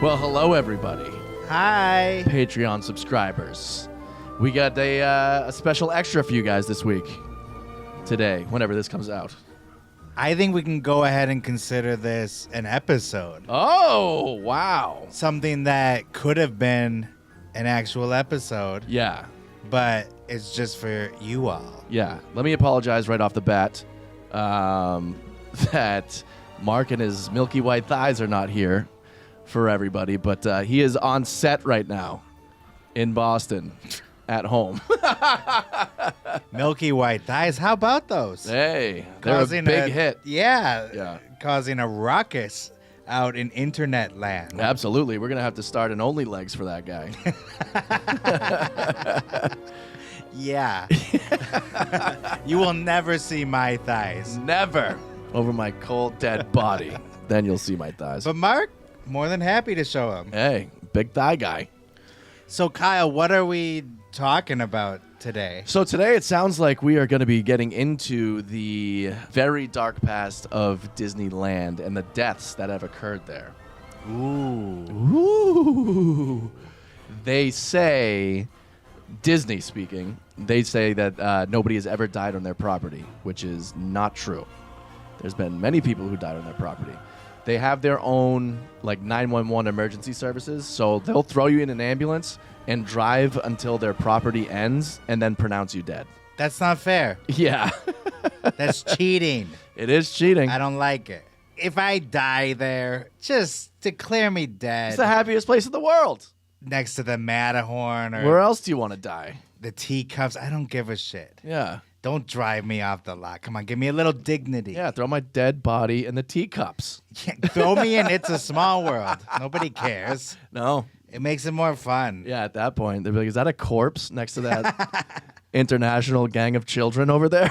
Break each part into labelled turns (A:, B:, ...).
A: Well, hello, everybody.
B: Hi.
A: Patreon subscribers. We got a special extra for you guys this week. Today, whenever this comes out.
B: I think we can go ahead and consider this an episode.
A: Oh, wow.
B: Something that could have been an actual episode,
A: Yeah.
B: but it's just for you all.
A: Yeah. Let me apologize right off the bat that Mark and his milky white thighs are not here for everybody, but he is on set right now in Boston at home.
B: Milky white thighs. How about those?
A: Hey, they're a big hit.
B: Yeah. Causing a ruckus out in internet land.
A: Absolutely. We're going to have to start an Only Legs for that guy.
B: Yeah. You will never see my thighs.
A: Never. Over my cold, dead body. Then you'll see my thighs.
B: But Mark, more than happy to show them.
A: Hey, big thigh guy.
B: So Kyle, what are we talking about today?
A: So today it sounds like we are going to be getting into the very dark past of Disneyland and the deaths that have occurred there. Ooh. They say, Disney speaking, they say that nobody has ever died on their property, which is not true. There's been many people who died on their property. They have their own 911 emergency services, so they'll throw you in an ambulance and drive until their property ends and then pronounce you dead.
B: That's not fair.
A: Yeah.
B: That's cheating.
A: It is cheating.
B: I don't like it. If I die there, just declare me dead.
A: It's the happiest place in the world.
B: Next to the Matterhorn or
A: Where else do you want to die?
B: the teacups. I don't give a shit.
A: Yeah.
B: Don't drive me off the lot. Come on, give me a little dignity.
A: Yeah, throw my dead body in the teacups.
B: Throw me in It's a Small World. Nobody cares.
A: No.
B: It makes it more fun.
A: Yeah, at that point, they'd be like, is that a corpse next to that international gang of children over there?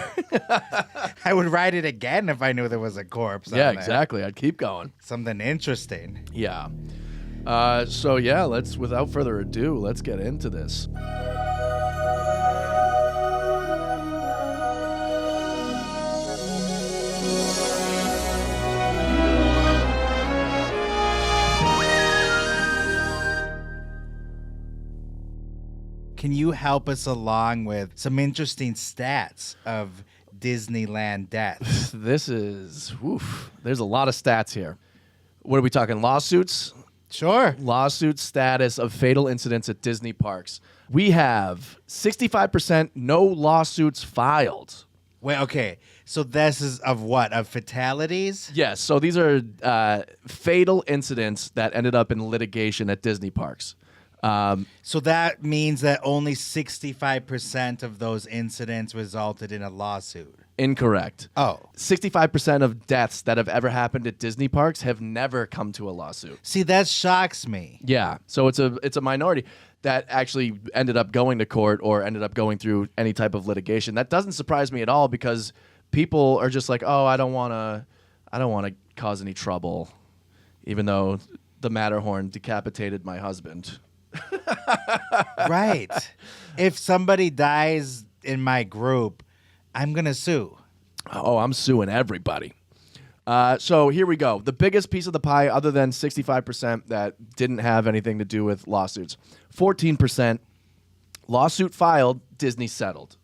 B: I would ride it again if I knew there was a corpse on
A: Yeah,
B: there.
A: exactly. I'd keep going.
B: Something interesting.
A: Yeah. So, yeah, without further ado, let's get into this.
B: Can you help us along with some interesting stats of Disneyland deaths?
A: There's a lot of stats here. What are we talking? Lawsuits?
B: Sure.
A: Lawsuit status of fatal incidents at Disney parks. We have 65% no lawsuits filed.
B: Wait, okay. So this is of what? Of fatalities?
A: Yes, so these are fatal incidents that ended up in litigation at Disney parks.
B: So that means that only 65% of those incidents resulted in a lawsuit.
A: Incorrect.
B: Oh.
A: 65% of deaths that have ever happened at Disney parks have never come to a lawsuit.
B: See, that shocks me.
A: Yeah, so it's a minority that actually ended up going to court or ended up going through any type of litigation. That doesn't surprise me at all because people are just like, oh, I don't want to cause any trouble, even though the Matterhorn decapitated my husband.
B: Right. If somebody dies in my group, I'm going to sue.
A: Oh, I'm suing everybody. So here we go. The biggest piece of the pie, other than 65% that didn't have anything to do with lawsuits, 14% lawsuit filed, Disney settled.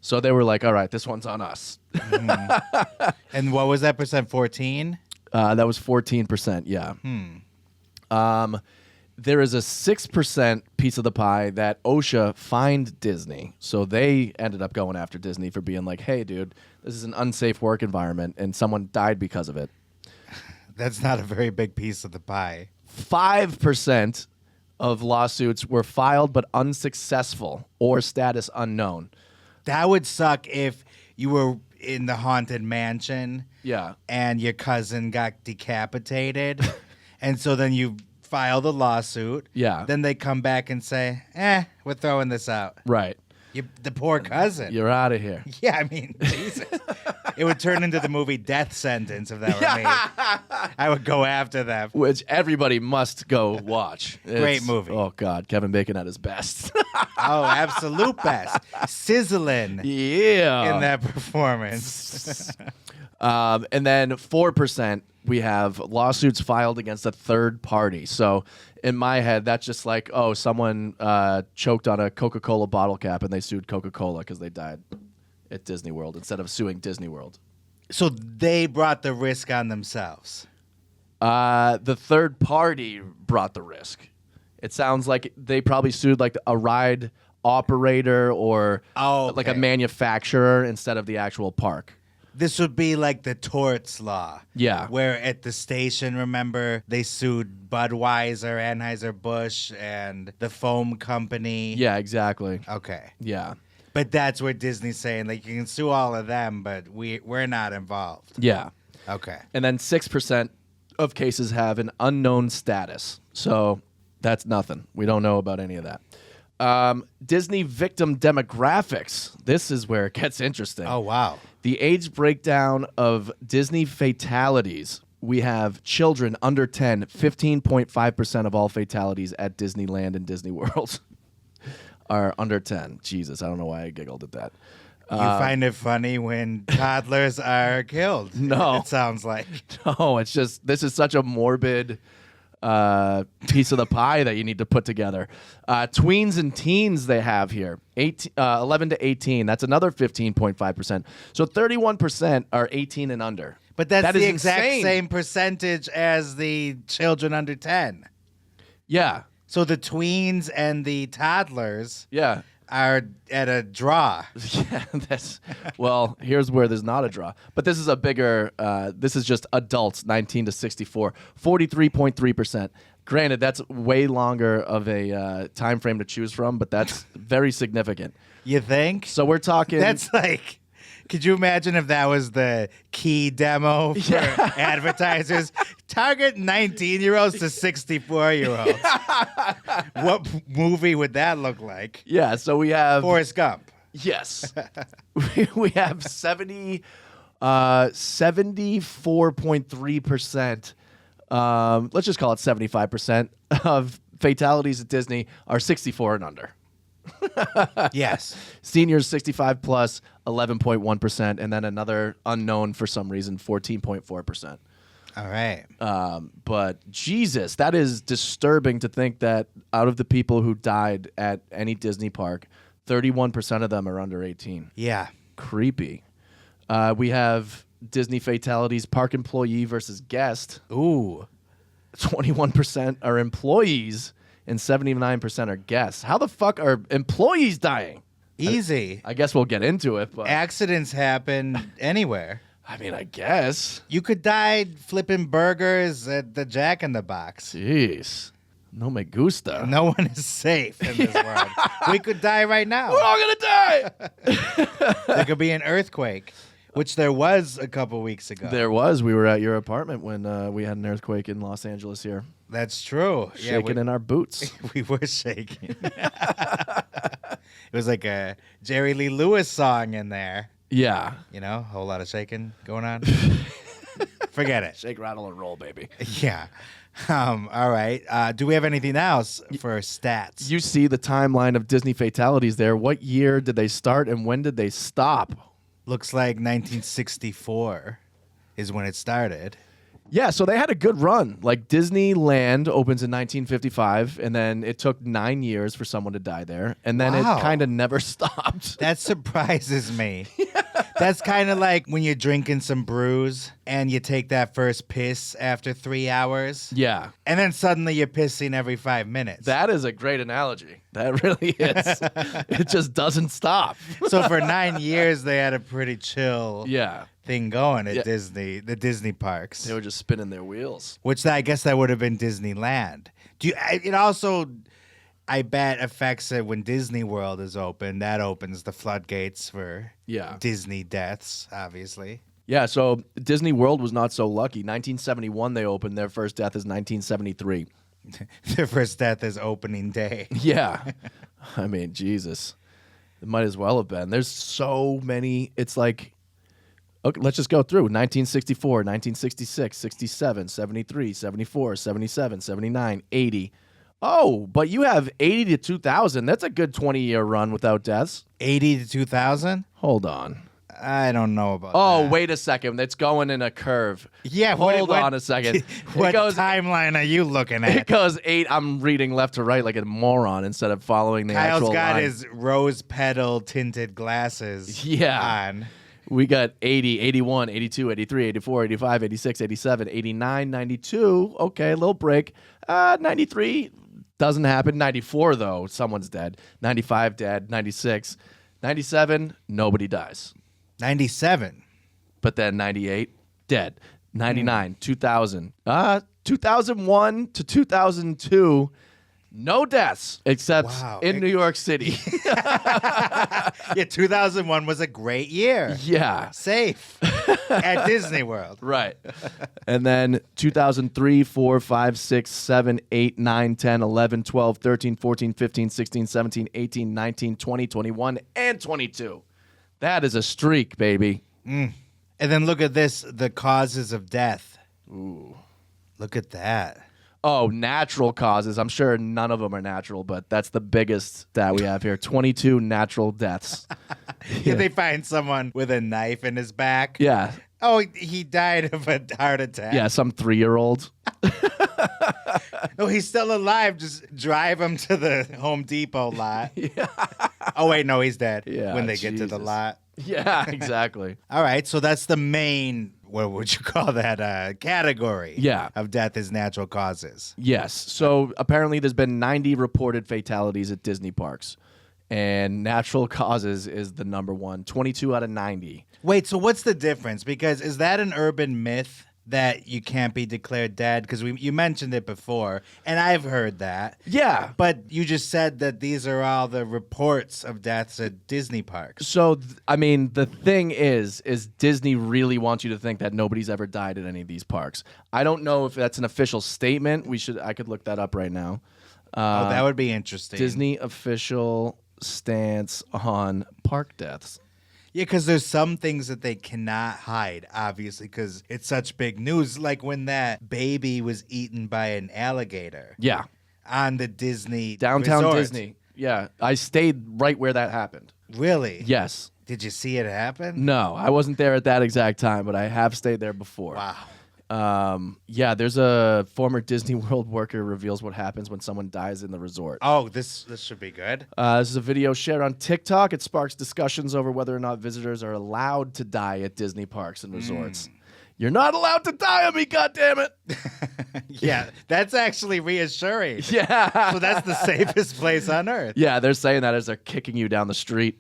A: So they were like, all right, this one's on us.
B: Mm-hmm. And what was that percent? 14?
A: That was 14%, yeah. There is a 6% piece of the pie that OSHA fined Disney. So they ended up going after Disney for being like, hey, dude, this is an unsafe work environment, and someone died because of it.
B: That's not a very big piece of the pie.
A: 5% of lawsuits were filed but unsuccessful or status unknown.
B: That would suck if you were in the Haunted Mansion and your cousin got decapitated. And so then you file the lawsuit.
A: Yeah.
B: Then they come back and say, we're throwing this out.
A: Right.
B: The poor cousin.
A: You're out of here.
B: Yeah, I mean, Jesus. It would turn into the movie Death Sentence if that were me. I would go after them.
A: Which everybody must go watch.
B: Great movie.
A: Oh, God. Kevin Bacon at his best.
B: Oh, absolute best. Sizzling.
A: Yeah.
B: In that performance.
A: And then 4%, we have lawsuits filed against a third party. So in my head, that's just like, oh, someone choked on a Coca-Cola bottle cap and they sued Coca-Cola because they died at Disney World instead of suing Disney World.
B: So they brought the risk on themselves.
A: The third party brought the risk. It sounds like they probably sued like a ride operator or like a manufacturer instead of the actual park.
B: This would be like the torts law.
A: Yeah.
B: Where at the station, remember, they sued Budweiser, Anheuser-Busch, and the foam company.
A: Yeah, exactly.
B: Okay.
A: Yeah.
B: But that's where Disney's saying, like, you can sue all of them, but we're not involved.
A: Yeah.
B: Okay.
A: And then 6% of cases have an unknown status. So that's nothing. We don't know about any of that. Disney victim demographics. This is where it gets interesting.
B: Oh, wow.
A: The age breakdown of Disney fatalities. We have children under 10, 15.5% of all fatalities at Disneyland and Disney World are under 10. Jesus, I don't know why I giggled at that.
B: You find it funny when toddlers are killed.
A: No.
B: It sounds like.
A: No, it's just, this is such a morbid piece of the pie that you need to put together. Tweens and teens they have here, 11 to 18. That's another 15.5%. So 31% are 18 and under.
B: But that's the exact
A: insane.
B: same percentage as the children under 10.
A: Yeah.
B: So the tweens and the toddlers
A: Yeah.
B: are at a draw.
A: Yeah, well, here's where there's not a draw. But this is a bigger, this is just adults, 19 to 64, 43.3%. Granted, that's way longer of a time frame to choose from, but that's very significant.
B: You think?
A: So we're talking...
B: That's like... Could you imagine if that was the key demo for advertisers? Target 19-year-olds to 64-year-olds. What movie would that look like?
A: Yeah, so we have...
B: Forrest Gump.
A: Yes. we have 74.3%. Let's just call it 75% of fatalities at Disney are 64 and under.
B: Yes.
A: Seniors 65 plus, 11.1%, and then another unknown for some reason, 14.4%.
B: All right.
A: But Jesus, that is disturbing to think that out of the people who died at any Disney park, 31% of them are under 18.
B: Yeah.
A: Creepy. We have Disney fatalities, park employee versus guest.
B: Ooh.
A: 21% are employees and 79% are guests. How the fuck are employees dying?
B: Easy.
A: I guess we'll get into it. But
B: Accidents happen anywhere.
A: I mean, I guess.
B: You could die flipping burgers at the Jack in the Box.
A: Jeez. No me gusta.
B: No one is safe in this world. We could die right now.
A: We're all going to die.
B: There could be an earthquake, which there was a couple weeks ago.
A: There was. We were at your apartment when we had an earthquake in Los Angeles here.
B: That's true.
A: Shaking in our boots.
B: We were shaking. It was like a Jerry Lee Lewis song in there.
A: Yeah.
B: You know, a whole lot of shaking going on. Forget it.
A: Shake, rattle, and roll, baby.
B: Yeah. All right. Do we have anything else for stats?
A: You see the timeline of Disney fatalities there. What year did they start and when did they stop?
B: Looks like 1964 is when it started.
A: Yeah, so they had a good run. Like Disneyland opens in 1955, and then it took 9 years for someone to die there, and then
B: Wow.
A: it kind of never stopped.
B: That surprises me. That's kind of like when you're drinking some brews and you take that first piss after 3 hours.
A: Yeah.
B: And then suddenly you're pissing every 5 minutes.
A: That is a great analogy. That really is. It just doesn't stop.
B: So for 9 years, they had a pretty chill
A: Yeah.
B: thing going at Disney, the Disney parks.
A: They were just spinning their wheels.
B: Which I guess that would have been Disneyland. It also, I bet, affects it when Disney World is open. That opens the floodgates for Disney deaths, obviously.
A: Yeah, so Disney World was not so lucky. 1971 they opened. Their first death is 1973.
B: Their first death is opening day.
A: Yeah. I mean, Jesus. It might as well have been. There's so many. It's like Okay, let's just go through. 1964, 1966, 67, 73, 74, 77, 79, 80. Oh, but you have 80 to 2000. That's a good 20-year run without deaths.
B: 80 to 2000?
A: Hold on.
B: I don't know about that.
A: Oh, wait a second. It's going in a curve.
B: Yeah,
A: Hold on a second.
B: What timeline are you looking at?
A: It goes 8. I'm reading left to right like a moron instead of following the actual
B: Kyle's got
A: line.
B: his rose petal tinted glasses on.
A: We got 80, 81, 82, 83, 84, 85, 86, 87, 89, 92. Okay, a little break. 93 doesn't happen. 94, though, someone's dead. 95 dead. 96. 97, nobody dies.
B: 97.
A: But then 98, dead. 99, 2000. 2001 to 2002, no deaths except in New York City.
B: Yeah, 2001 was a great year.
A: Yeah.
B: Safe at Disney World.
A: Right. And then 2003, 4, 5, 6, 7, 8, 9, 10, 11, 12, 13, 14, 15, 16, 17, 18, 19, 20, 21, and 22. That is a streak, baby.
B: And then look at this, the causes of death.
A: Ooh. Look
B: at that.
A: Oh, natural causes. I'm sure none of them are natural, but that's the biggest that we have here. 22 natural deaths.
B: Yeah, they find someone with a knife in his back.
A: Yeah.
B: Oh, he died of a heart attack.
A: Yeah, some 3-year-old.
B: Oh, he's still alive. Just drive him to the Home Depot lot. Yeah. Oh, wait, no, he's dead when they get to the lot.
A: Yeah, exactly.
B: All right, so that's the main, what would you call that, category of death is natural causes.
A: Yes. So apparently there's been 90 reported fatalities at Disney parks, and natural causes is the number one, 22 out of 90.
B: Wait, so what's the difference? Because is that an urban myth that you can't be declared dead? Because you mentioned it before, and I've heard that.
A: Yeah.
B: But you just said that these are all the reports of deaths at Disney parks.
A: So, I mean, the thing is Disney really wants you to think that nobody's ever died at any of these parks. I don't know if that's an official statement. I could look that up right now.
B: That would be interesting.
A: Disney official stance on park deaths.
B: Yeah, because there's some things that they cannot hide, obviously, because it's such big news. Like when that baby was eaten by an alligator.
A: Yeah.
B: On the Disney
A: Downtown
B: resort.
A: Disney. Yeah. I stayed right where that happened.
B: Really?
A: Yes.
B: Did you see it happen?
A: No, I wasn't there at that exact time, but I have stayed there before.
B: Wow.
A: Yeah, there's a former Disney World worker reveals what happens when someone dies in the resort.
B: Oh, this should be good.
A: This is a video shared on TikTok. It sparks discussions over whether or not visitors are allowed to die at Disney parks and resorts. You're not allowed to die on me, goddammit.
B: Yeah, that's actually reassuring.
A: Yeah.
B: So that's the safest place on earth.
A: Yeah, they're saying that as they're kicking you down the street.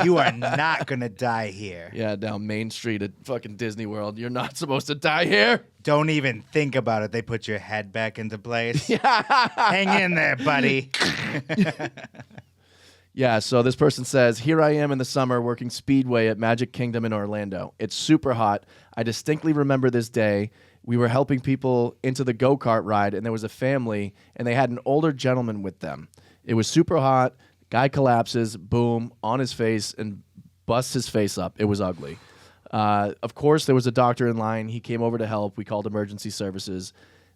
B: You are not going to die here.
A: Yeah, down Main Street at fucking Disney World. You're not supposed to die here.
B: Don't even think about it. They put your head back into place. Yeah. Hang in there, buddy.
A: Yeah, so this person says, here I am in the summer working Speedway at Magic Kingdom in Orlando. It's super hot. I distinctly remember this day. We were helping people into the go-kart ride, and there was a family, and they had an older gentleman with them. It was super hot. Guy collapses, boom, on his face, and busts his face up. It was ugly. Of course, there was a doctor in line. He came over to help. We called emergency services.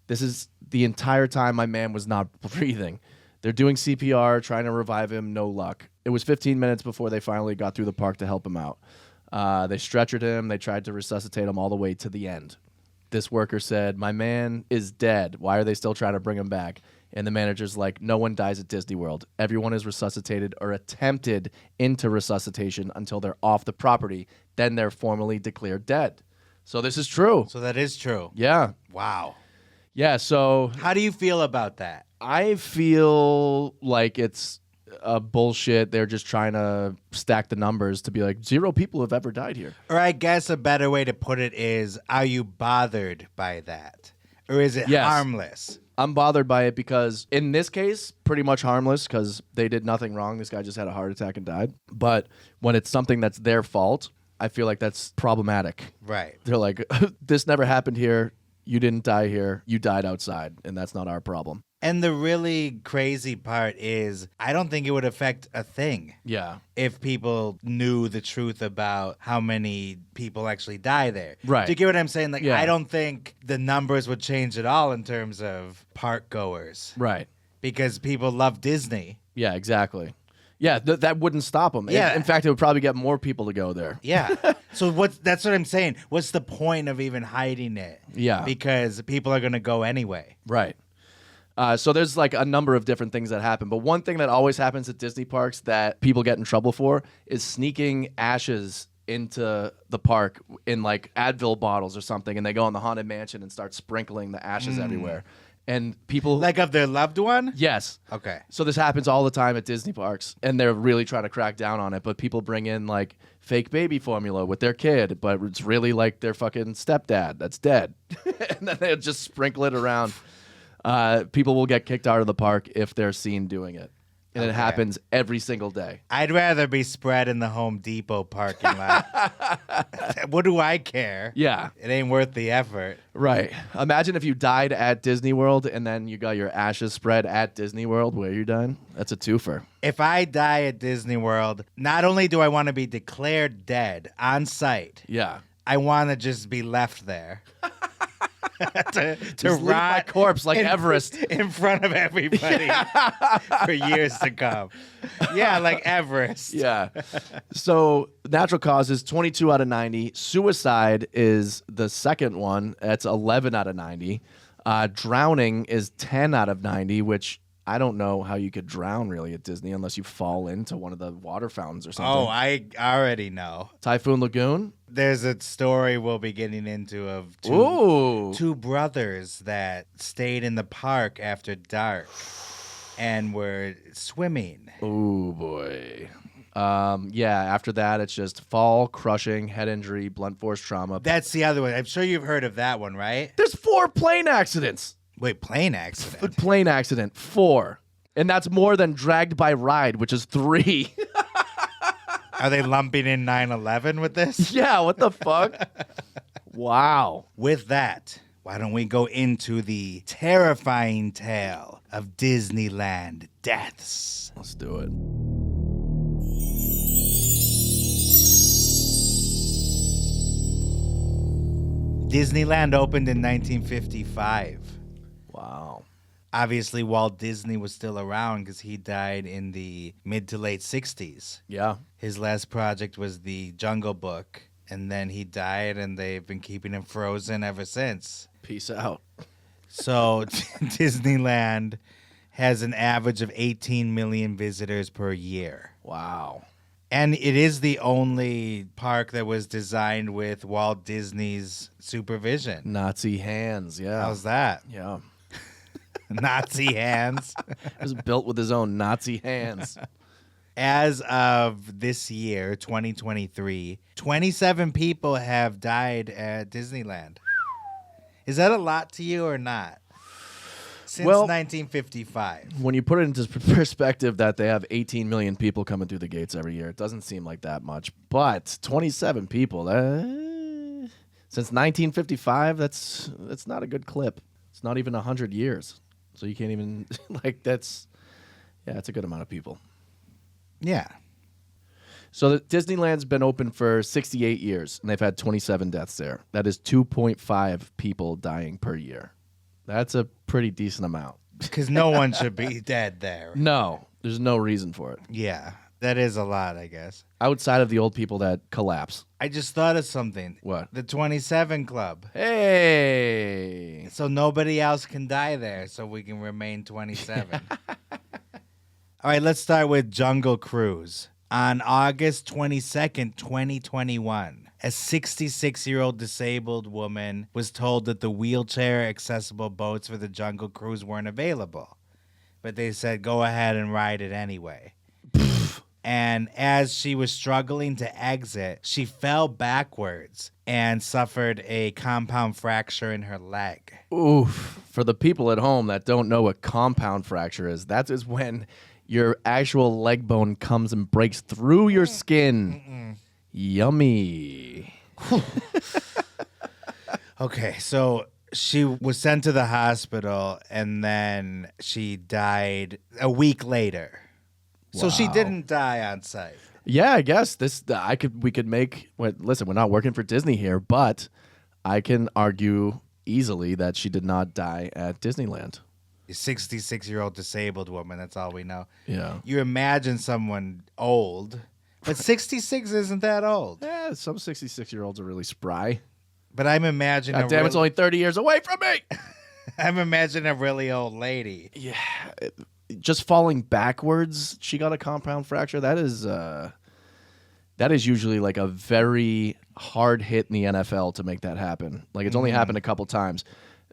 A: This is the entire time my man was not breathing. They're doing CPR, trying to revive him, no luck. It was 15 minutes before they finally got through the park to help him out. They stretchered him. They tried to resuscitate him all the way to the end. This worker said, my man is dead. Why are they still trying to bring him back? And the manager's like, no one dies at Disney World. Everyone is resuscitated or attempted into resuscitation until they're off the property. Then they're formally declared dead. So this is true.
B: So that is true.
A: Yeah.
B: Wow.
A: Yeah, so...
B: How do you feel about that?
A: I feel like it's bullshit. They're just trying to stack the numbers to be like, 0 people have ever died here.
B: Or I guess a better way to put it is, are you bothered by that? Or is it harmless?
A: I'm bothered by it because in this case, pretty much harmless because they did nothing wrong. This guy just had a heart attack and died. But when it's something that's their fault, I feel like that's problematic.
B: Right.
A: They're like, this never happened here. You didn't die here. You died outside, and that's not our problem.
B: And the really crazy part is I don't think it would affect a thing.
A: Yeah.
B: If people knew the truth about how many people actually die there.
A: Right.
B: Do you get what I'm saying? Like,
A: Yeah.
B: I don't think the numbers would change at all in terms of park goers.
A: Right.
B: Because people love Disney.
A: Yeah, exactly. Yeah, that wouldn't stop them.
B: Yeah.
A: In fact, it would probably get more people to go there.
B: Yeah. So that's what I'm saying. What's the point of even hiding it?
A: Yeah.
B: Because people are going to go anyway.
A: Right. So there's like a number of different things that happen. But one thing that always happens at Disney parks that people get in trouble for is sneaking ashes into the park in like Advil bottles or something. And they go in the Haunted Mansion and start sprinkling the ashes everywhere. And people...
B: Like of their loved one?
A: Yes.
B: Okay.
A: So this happens all the time at Disney parks. And they're really trying to crack down on it. But people bring in like fake baby formula with their kid. But it's really like their fucking stepdad that's dead. And then they'll just sprinkle it around. People will get kicked out of the park if they're seen doing it. And it happens every single day.
B: I'd rather be spread in the Home Depot parking lot. What do I care?
A: Yeah.
B: It ain't worth the effort.
A: Right. Imagine if you died at Disney World and then you got your ashes spread at Disney World where you're done. That's a twofer.
B: If I die at Disney World, not only do I want to be declared dead on site,
A: Yeah.
B: I want to just be left there. to
A: Just leave my
B: rot
A: corpse like Everest.
B: in front of everybody for years to come. Yeah, like Everest.
A: Yeah. So natural causes, 22 out of 90. Suicide is the second one. That's 11 out of 90. Drowning is 10 out of 90, which I don't know how you could drown really at Disney unless you fall into one of the water fountains or something.
B: Oh, I already know.
A: Typhoon Lagoon?
B: There's a story we'll be getting into of two brothers that stayed in the park after dark and were swimming.
A: Oh, boy. Yeah, after that, it's just fall, crushing, head injury, blunt force trauma.
B: That's the other one. I'm sure you've heard of that one, right?
A: There's 4 plane accidents.
B: Wait, plane accident?
A: Plane accident, 4. And that's more than dragged by ride, which is 3.
B: Are they lumping in 9/11 with this?
A: Yeah, what the fuck? Wow.
B: With that, why don't we go into the terrifying tale of Disneyland deaths?
A: Let's do it.
B: Disneyland opened in 1955.
A: Wow.
B: Obviously, Walt Disney was still around because he died in the mid to late 60s.
A: Yeah.
B: His last project was the Jungle Book, and then he died, and they've been keeping him frozen ever since.
A: Peace out.
B: So Disneyland has an average of 18 million visitors per year.
A: Wow.
B: And it is the only park that was designed with Walt Disney's supervision.
A: Nazi hands, yeah.
B: How's that?
A: Yeah.
B: Nazi hands.
A: It was built with his own Nazi hands.
B: As of this year, 2023, 27 people have died at Disneyland. Is that a lot to you or not? Since 1955.
A: When you put it into perspective that they have 18 million people coming through the gates every year, it doesn't seem like that much. But 27 people, since 1955, that's not a good clip. It's not even 100 years. So you can't even, it's a good amount of people.
B: Yeah.
A: So Disneyland's been open for 68 years, and they've had 27 deaths there. That is 2.5 people dying per year. That's a pretty decent amount.
B: Because no one should be dead there.
A: No, there's no reason for it.
B: Yeah, that is a lot, I guess.
A: Outside of the old people that collapse.
B: I just thought of something.
A: What?
B: The 27 Club.
A: Hey!
B: So nobody else can die there, so we can remain 27. All right, let's start with Jungle Cruise. On August 22nd, 2021, a 66-year-old disabled woman was told that the wheelchair-accessible boats for the Jungle Cruise weren't available. But they said, go ahead and ride it anyway. And as she was struggling to exit, she fell backwards and suffered a compound fracture in her leg.
A: Oof. For the people at home that don't know what compound fracture is, that is when your actual leg bone comes and breaks through your skin. Yummy.
B: Okay, so She was sent to the hospital, and then she died a week later. So she
A: Wow.
B: didn't die on site.
A: Yeah, I guess we could make. Listen, we're not working for Disney here, but I can argue easily that she did not die at Disneyland.
B: A 66-year-old disabled woman. That's all we know.
A: Yeah.
B: You imagine someone old, but 66 isn't that old.
A: Yeah, some 66-year-olds are really spry.
B: But I'm imagining.
A: God damn, it's only 30 years away from me.
B: I'm imagining a really old lady.
A: Yeah, just falling backwards, she got a compound fracture. That is usually like a very hard hit in the NFL to make that happen. Like it's only happened a couple times.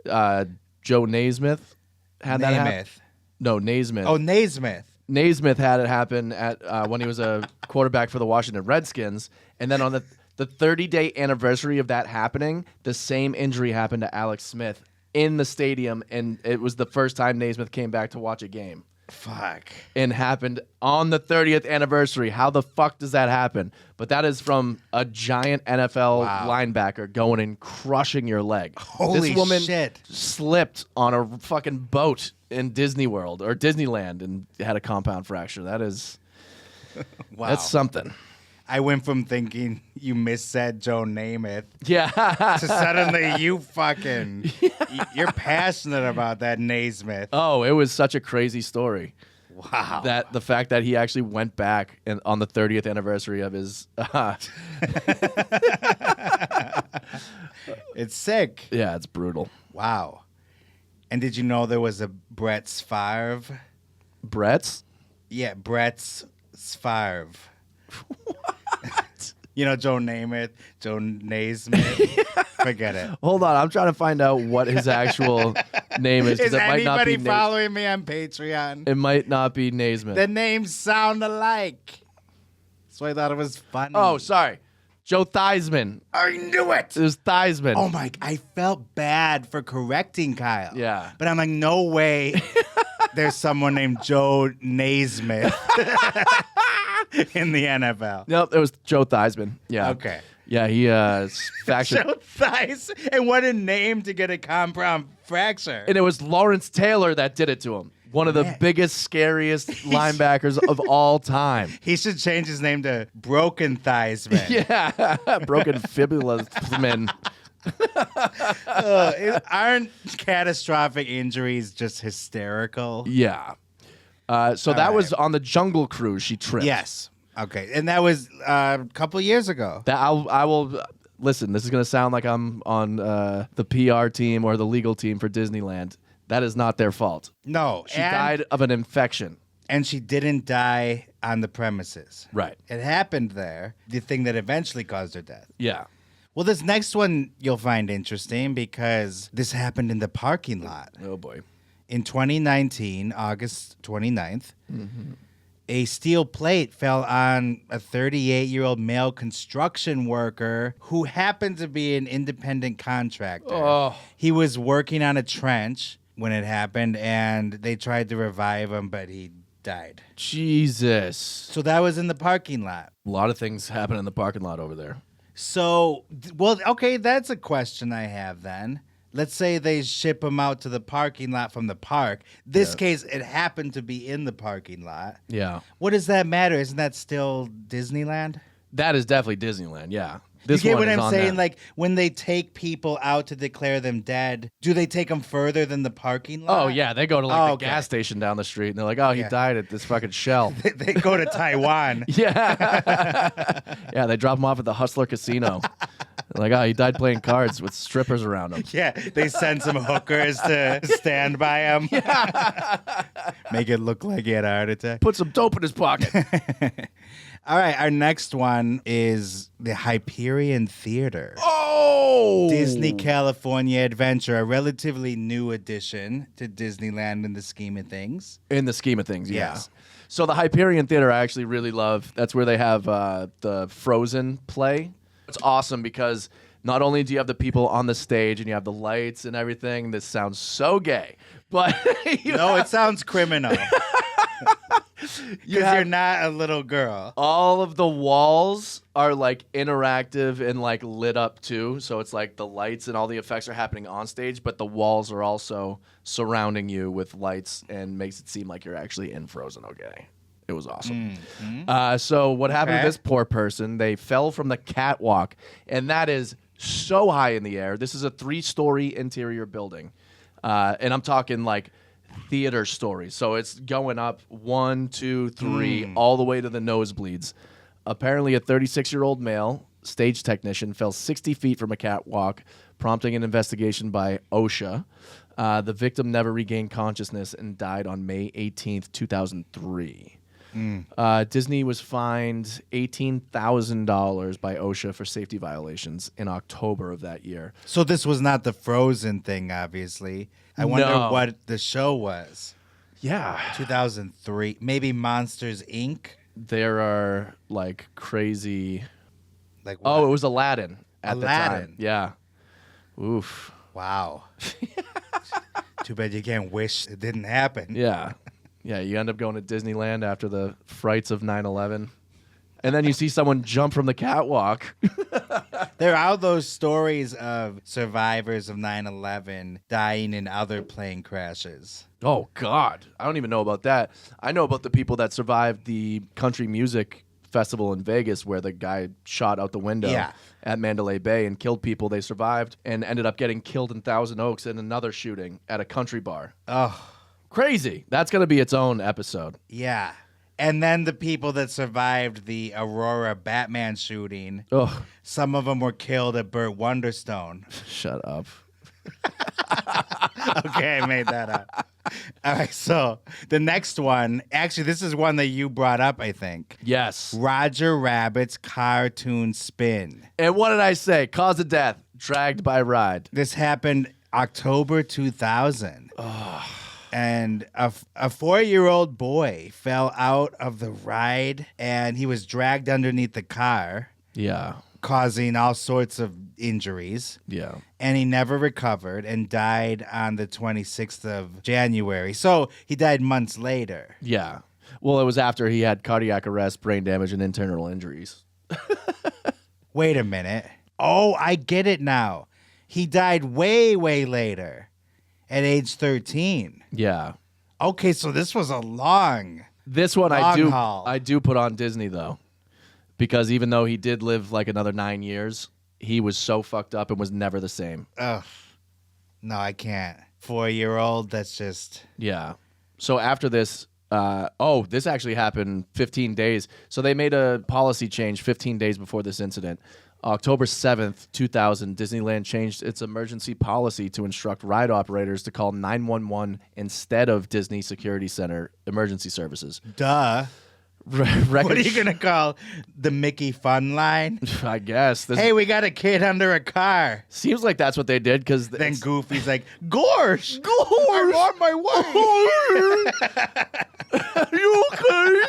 A: Joe Naismith had that happen. No, Naismith.
B: Oh, Naismith.
A: Naismith had it happen at when he was a quarterback for the Washington Redskins, and then on the 30-day anniversary of that happening, the same injury happened to Alex Smith in the stadium, and it was the first time Naismith came back to watch a game.
B: Fuck.
A: And happened on the 30th anniversary. How the fuck does that happen? But that is from a giant NFL linebacker going and crushing your leg.
B: Holy
A: this woman
B: shit.
A: slipped on a fucking boat in Disney World or Disneyland and had a compound fracture. That is that's something.
B: I went from thinking you missaid Joe Namath
A: Yeah.
B: to suddenly you're passionate about that Naismith.
A: Oh, it was such a crazy story.
B: Wow.
A: That the fact that he actually went back and on the 30th anniversary of his
B: It's sick.
A: yeah, it's brutal.
B: Wow. And did you know there was a Brett Favre?
A: Brett's?
B: Yeah, Brett Favre. You know Joe Namath, Joe Naismith. Forget it.
A: Hold on, I'm trying to find out what his actual name is. 'Cause
B: Is
A: it might not be
B: anybody following me on Patreon?
A: It might not be Naismith.
B: The names sound alike. That's why I thought it was funny.
A: Oh, sorry. Joe Theismann.
B: I knew it.
A: It was Theismann.
B: Oh my! I felt bad for correcting Kyle.
A: Yeah.
B: but I'm like, no way. There's someone named Joe Naismith in the NFL.
A: Nope, it was Joe Theismann. Yeah.
B: Okay.
A: Yeah, he fractured.
B: Joe Theis, and what a name to get a compound fracture.
A: And it was Lawrence Taylor that did it to him. One of the biggest, scariest linebackers of all time.
B: He should change his name to Broken Thighsman.
A: Yeah. Broken fibulamen.
B: Aren't catastrophic injuries just hysterical?
A: Yeah. So that was on the Jungle Cruise. She tripped.
B: Yes. Okay. And that was a couple years ago.
A: That I will listen. This is going to sound like I'm on the PR team or the legal team for Disneyland. That is not their fault.
B: No.
A: She died of an infection.
B: And she didn't die on the premises.
A: Right.
B: It happened there, the thing that eventually caused her death.
A: Yeah.
B: Well, this next one you'll find interesting because this happened in the parking lot.
A: Oh, boy.
B: In 2019, August 29th, a steel plate fell on a 38-year-old male construction worker who happened to be an independent contractor.
A: Oh.
B: He was working on a trench when it happened, and they tried to revive him, but he died.
A: Jesus.
B: So that was in the parking lot.
A: A lot of things happen in the parking lot over there.
B: So, well, okay, that's a question I have then. Let's say they ship him out to the parking lot from the park. This case, it happened to be in the parking lot.
A: Yeah.
B: What does that matter? Isn't that still Disneyland?
A: That is definitely Disneyland, yeah. This
B: you get
A: one
B: what
A: is
B: I'm
A: on
B: saying?
A: them.
B: Like, when they take people out to declare them dead, do they take them further than the parking lot?
A: Oh, yeah. They go to like
B: Okay.
A: the gas station down the street, and they're like, oh, he
B: Yeah.
A: died at this fucking Shell.
B: They go to Taiwan.
A: Yeah. Yeah, they drop him off at the Hustler Casino. They're like, oh, he died playing cards with strippers around him.
B: Yeah, they send some hookers to stand by him. Make it look like he had a heart attack.
A: Put some dope in his pocket.
B: All right, our next one is the Hyperion Theater.
A: Oh!
B: Disney California Adventure, a relatively new addition to Disneyland in the scheme of things.
A: In the scheme of things, yeah.
B: Yes.
A: So the Hyperion Theater I actually really love. That's where they have the Frozen play. It's awesome because not only do you have the people on the stage and you have the lights and everything, this sounds so gay, but
B: No, it sounds criminal. Because you're not a little girl.
A: All of the walls are like interactive and like lit up too. So it's like the lights and all the effects are happening on stage, but the walls are also surrounding you with lights and makes it seem like you're actually in Frozen. Okay. It was awesome. So what happened to this poor person? They fell from the catwalk, and that is so high in the air. This is a 3-story interior building, and I'm talking like theater stories. So it's going up 1, 2, 3, all the way to the nosebleeds. Apparently, a 36-year-old male stage technician fell 60 feet from a catwalk, prompting an investigation by OSHA. The victim never regained consciousness and died on May 18th, 2003. Disney was fined $18,000 by OSHA for safety violations in October of that year.
B: So this was not the Frozen thing, obviously. I wonder what the show was.
A: Yeah.
B: 2003. Maybe Monsters, Inc.?
A: There are like crazy...
B: Like what?
A: Oh, it was Aladdin at the
B: Aladdin.
A: time. Yeah. Oof.
B: Wow. Too bad you can't wish it didn't happen.
A: Yeah. Yeah, you end up going to Disneyland after the frights of 9/11. And then you see someone jump from the catwalk.
B: There are those stories of survivors of 9/11 dying in other plane crashes.
A: Oh, God. I don't even know about that. I know about the people that survived the country music festival in Vegas where the guy shot out the window at Mandalay Bay and killed people. They survived and ended up getting killed in Thousand Oaks in another shooting at a country bar.
B: Oh,
A: crazy. That's going to be its own episode.
B: yeah. And then the people that survived the Aurora Batman shooting, some of them were killed at Burt Wonderstone.
A: Shut up.
B: Okay, I made that up. All right, so the next one, actually, this is one that you brought up, I think.
A: Yes.
B: Roger Rabbit's cartoon spin.
A: And what did I say? Cause of death, dragged by ride.
B: This happened October 2000. And a 4-year-old boy fell out of the ride, and he was dragged underneath the car.
A: Yeah.
B: Causing all sorts of injuries.
A: Yeah.
B: And he never recovered and died on the 26th of January. So he died months later.
A: Yeah. Well, it was after he had cardiac arrest, brain damage, and internal injuries.
B: Wait a minute. Oh, I get it now. He died way, way later at age 13.
A: Yeah.
B: Okay, so this was a long
A: one
B: haul.
A: I do put on Disney, though. Because even though he did live like another 9 years, he was so fucked up and was never the same.
B: Ugh. No, I can't. 4-year-old, that's just...
A: Yeah. So after this, this actually happened 15 days. So they made a policy change 15 days before this incident. October 7th, 2000, Disneyland changed its emergency policy to instruct ride operators to call 911 instead of Disney Security Center emergency services.
B: Duh. What are you going to call the Mickey Fun line?
A: I guess.
B: Hey, we got a kid under a car.
A: Seems like that's what they did because...
B: Then Goofy's like, Gorsh! I'm on my way!
A: Are you okay?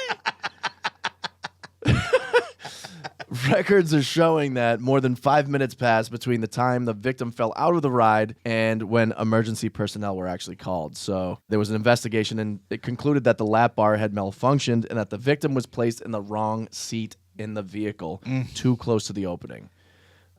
A: Records are showing that more than 5 minutes passed between the time the victim fell out of the ride and when emergency personnel were actually called. So there was an investigation, and it concluded that the lap bar had malfunctioned and that the victim was placed in the wrong seat in the vehicle, too close to the opening.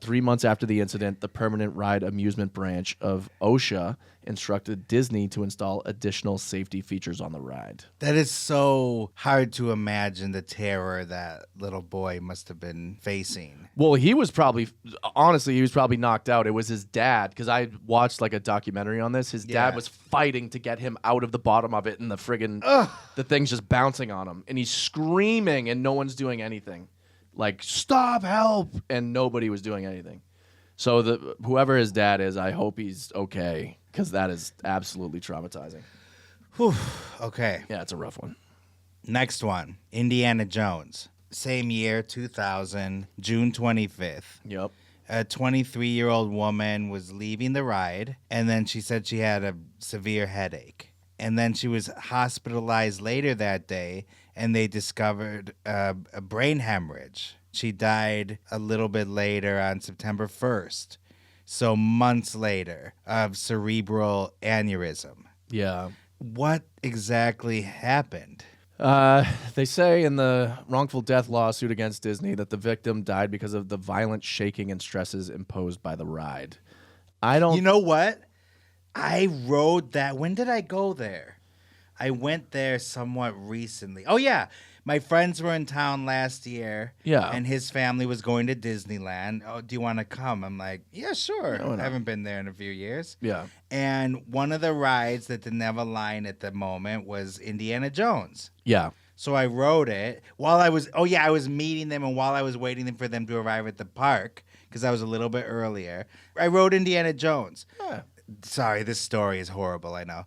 A: 3 months after the incident, the permanent ride amusement branch of OSHA instructed Disney to install additional safety features on the ride.
B: That is so hard to imagine the terror that little boy must have been facing.
A: Well, he was probably knocked out. It was his dad, because I watched like a documentary on this. His dad was fighting to get him out of the bottom of it, and the thing's just bouncing on him. And he's screaming, and no one's doing anything. Like, stop, help! And nobody was doing anything. So whoever his dad is, I hope he's okay, because that is absolutely traumatizing.
B: Whew. Okay.
A: Yeah, it's a rough one.
B: Next one, Indiana Jones. Same year, 2000, June 25th.
A: Yep.
B: A 23-year-old woman was leaving the ride, and then she said she had a severe headache. And then she was hospitalized later that day, and they discovered a brain hemorrhage. She died a little bit later on September 1st, so months later, of cerebral aneurysm.
A: Yeah.
B: What exactly happened?
A: They say in the wrongful death lawsuit against Disney that the victim died because of the violent shaking and stresses imposed by the ride. I don't.
B: You know what? I rode that. When did I go there? I went there somewhat recently. Oh, yeah. My friends were in town last year.
A: Yeah.
B: And his family was going to Disneyland. Oh, do you want to come? I'm like, yeah, sure.
A: No,
B: I haven't been there in a few years.
A: Yeah.
B: And one of the rides that didn't have a line at the moment was Indiana Jones.
A: Yeah.
B: So I rode it while I was, I was meeting them, and while I was waiting for them to arrive at the park, because I was a little bit earlier, I rode Indiana Jones.
A: Yeah.
B: Sorry, this story is horrible, I know.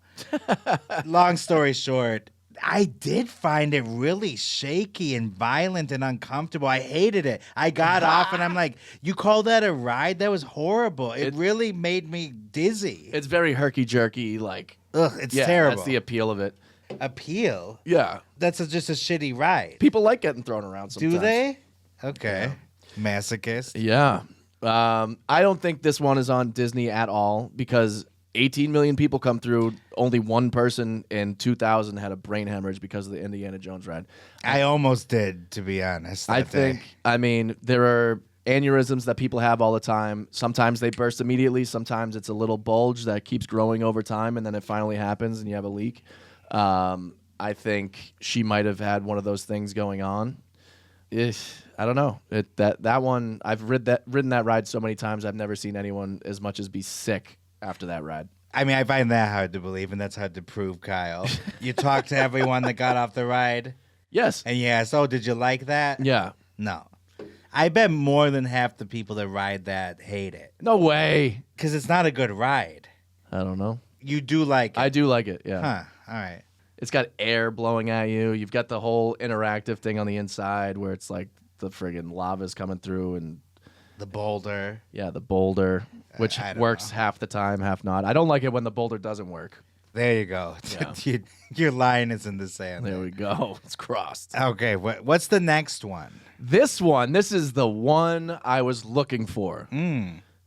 B: Long story short, I did find it really shaky and violent and uncomfortable. I hated it. I got off and I'm like, you call that a ride? That was horrible. It really made me dizzy.
A: It's very herky-jerky, like...
B: Ugh, it's
A: yeah,
B: terrible.
A: That's the appeal of it.
B: Appeal?
A: Yeah.
B: That's just a shitty ride.
A: People like getting thrown around sometimes.
B: Do they? Okay. Yeah. Masochist.
A: Yeah. I don't think this one is on Disney at all because 18 million people come through. Only one person in 2000 had a brain hemorrhage because of the Indiana Jones ride.
B: I almost did, to be honest.
A: I mean, there are aneurysms that people have all the time. Sometimes they burst immediately. Sometimes it's a little bulge that keeps growing over time, and then it finally happens and you have a leak. I think she might have had one of those things going on. I don't know. That one, I've ridden that ride so many times, I've never seen anyone as much as be sick after that ride.
B: I mean, I find that hard to believe, and that's hard to prove, Kyle. You talked to everyone that got off the ride?
A: Yes.
B: And you asked, oh, did you like that?
A: Yeah.
B: No. I bet more than half the people that ride that hate it.
A: No way.
B: Because it's not a good ride.
A: I don't know.
B: You do like it?
A: I do like it, yeah.
B: Huh. All right.
A: It's got air blowing at you. You've got the whole interactive thing on the inside where it's like the friggin' lava's coming through and...
B: The boulder.
A: Yeah, the boulder, which works half the time, half not. I don't like it when the boulder doesn't work.
B: There you go.
A: Yeah.
B: Your line is in the sand.
A: There we go. It's crossed.
B: Okay, what's the next one?
A: This is the one I was looking for.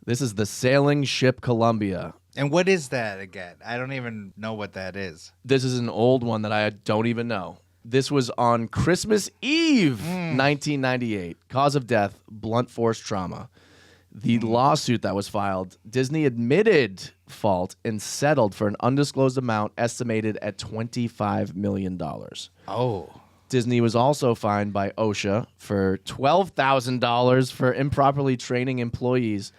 A: This is the sailing ship Columbia.
B: And what is that again? I don't even know what that is.
A: This is an old one that I don't even know. This was on Christmas Eve, 1998. Cause of death, blunt force trauma. The lawsuit that was filed, Disney admitted fault and settled for an undisclosed amount estimated at $25 million.
B: Oh.
A: Disney was also fined by OSHA for $12,000 for improperly training employees.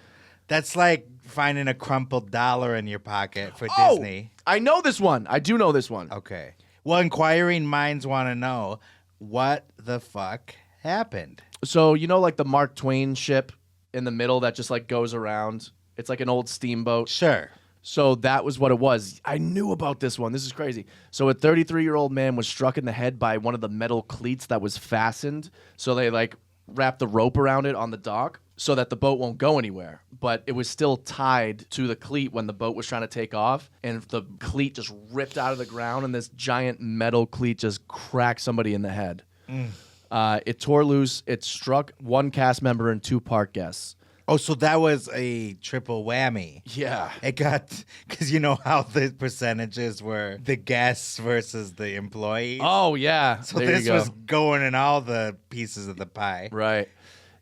B: That's like finding a crumpled dollar in your pocket for Disney.
A: I know this one. I do know this one.
B: Okay. Well, inquiring minds want to know what the fuck happened.
A: So, you know, like the Mark Twain ship in the middle that just like goes around? It's like an old steamboat.
B: Sure.
A: So that was what it was. I knew about this one. This is crazy. So a 33-year-old man was struck in the head by one of the metal cleats that was fastened. So they like wrapped the rope around it on the dock so that the boat won't go anywhere. But it was still tied to the cleat when the boat was trying to take off. And the cleat just ripped out of the ground, and this giant metal cleat just cracked somebody in the head. It tore loose. It struck one cast member and two park guests.
B: Oh, so that was a triple whammy.
A: Yeah.
B: It got, because you know how the percentages were the guests versus the employees?
A: Oh, yeah.
B: So
A: there
B: this was going in all the pieces of the pie.
A: Right.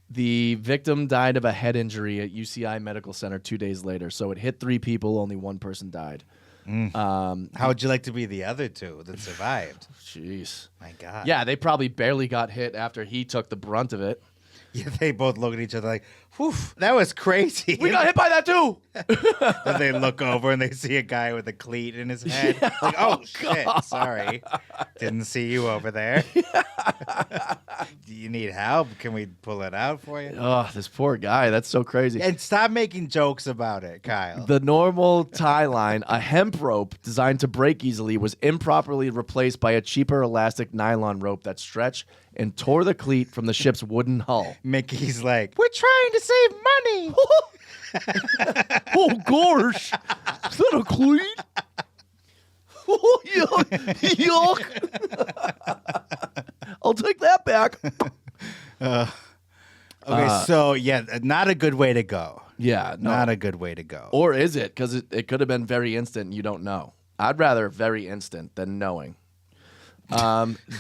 A: The victim died of a head injury at UCI Medical Center 2 days later. So it hit 3 people. Only one person died.
B: How would you like to be the other 2 that survived?
A: Jeez.
B: My God.
A: Yeah, they probably barely got hit after he took the brunt of it.
B: Yeah, they both look at each other like, whew, that was crazy.
A: We got hit by that too.
B: Then they look over and they see a guy with a cleat in his head.
A: Yeah.
B: Like, oh, shit, sorry. Didn't see you over there. Do you need help? Can we pull it out for you?
A: Oh, this poor guy. That's so crazy.
B: And stop making jokes about it, Kyle.
A: The normal tie line, a hemp rope designed to break easily, was improperly replaced by a cheaper elastic nylon rope that stretched and tore the cleat from the ship's wooden hull.
B: Mickey's like, we're trying to save money.
A: Oh, gosh. Is that a cleat? Oh, yuck. I'll take that back.
B: Okay, so, yeah, not a good way to go.
A: Yeah. No.
B: Not a good way to go.
A: Or is it? Because it could have been very instant and you don't know. I'd rather very instant than knowing.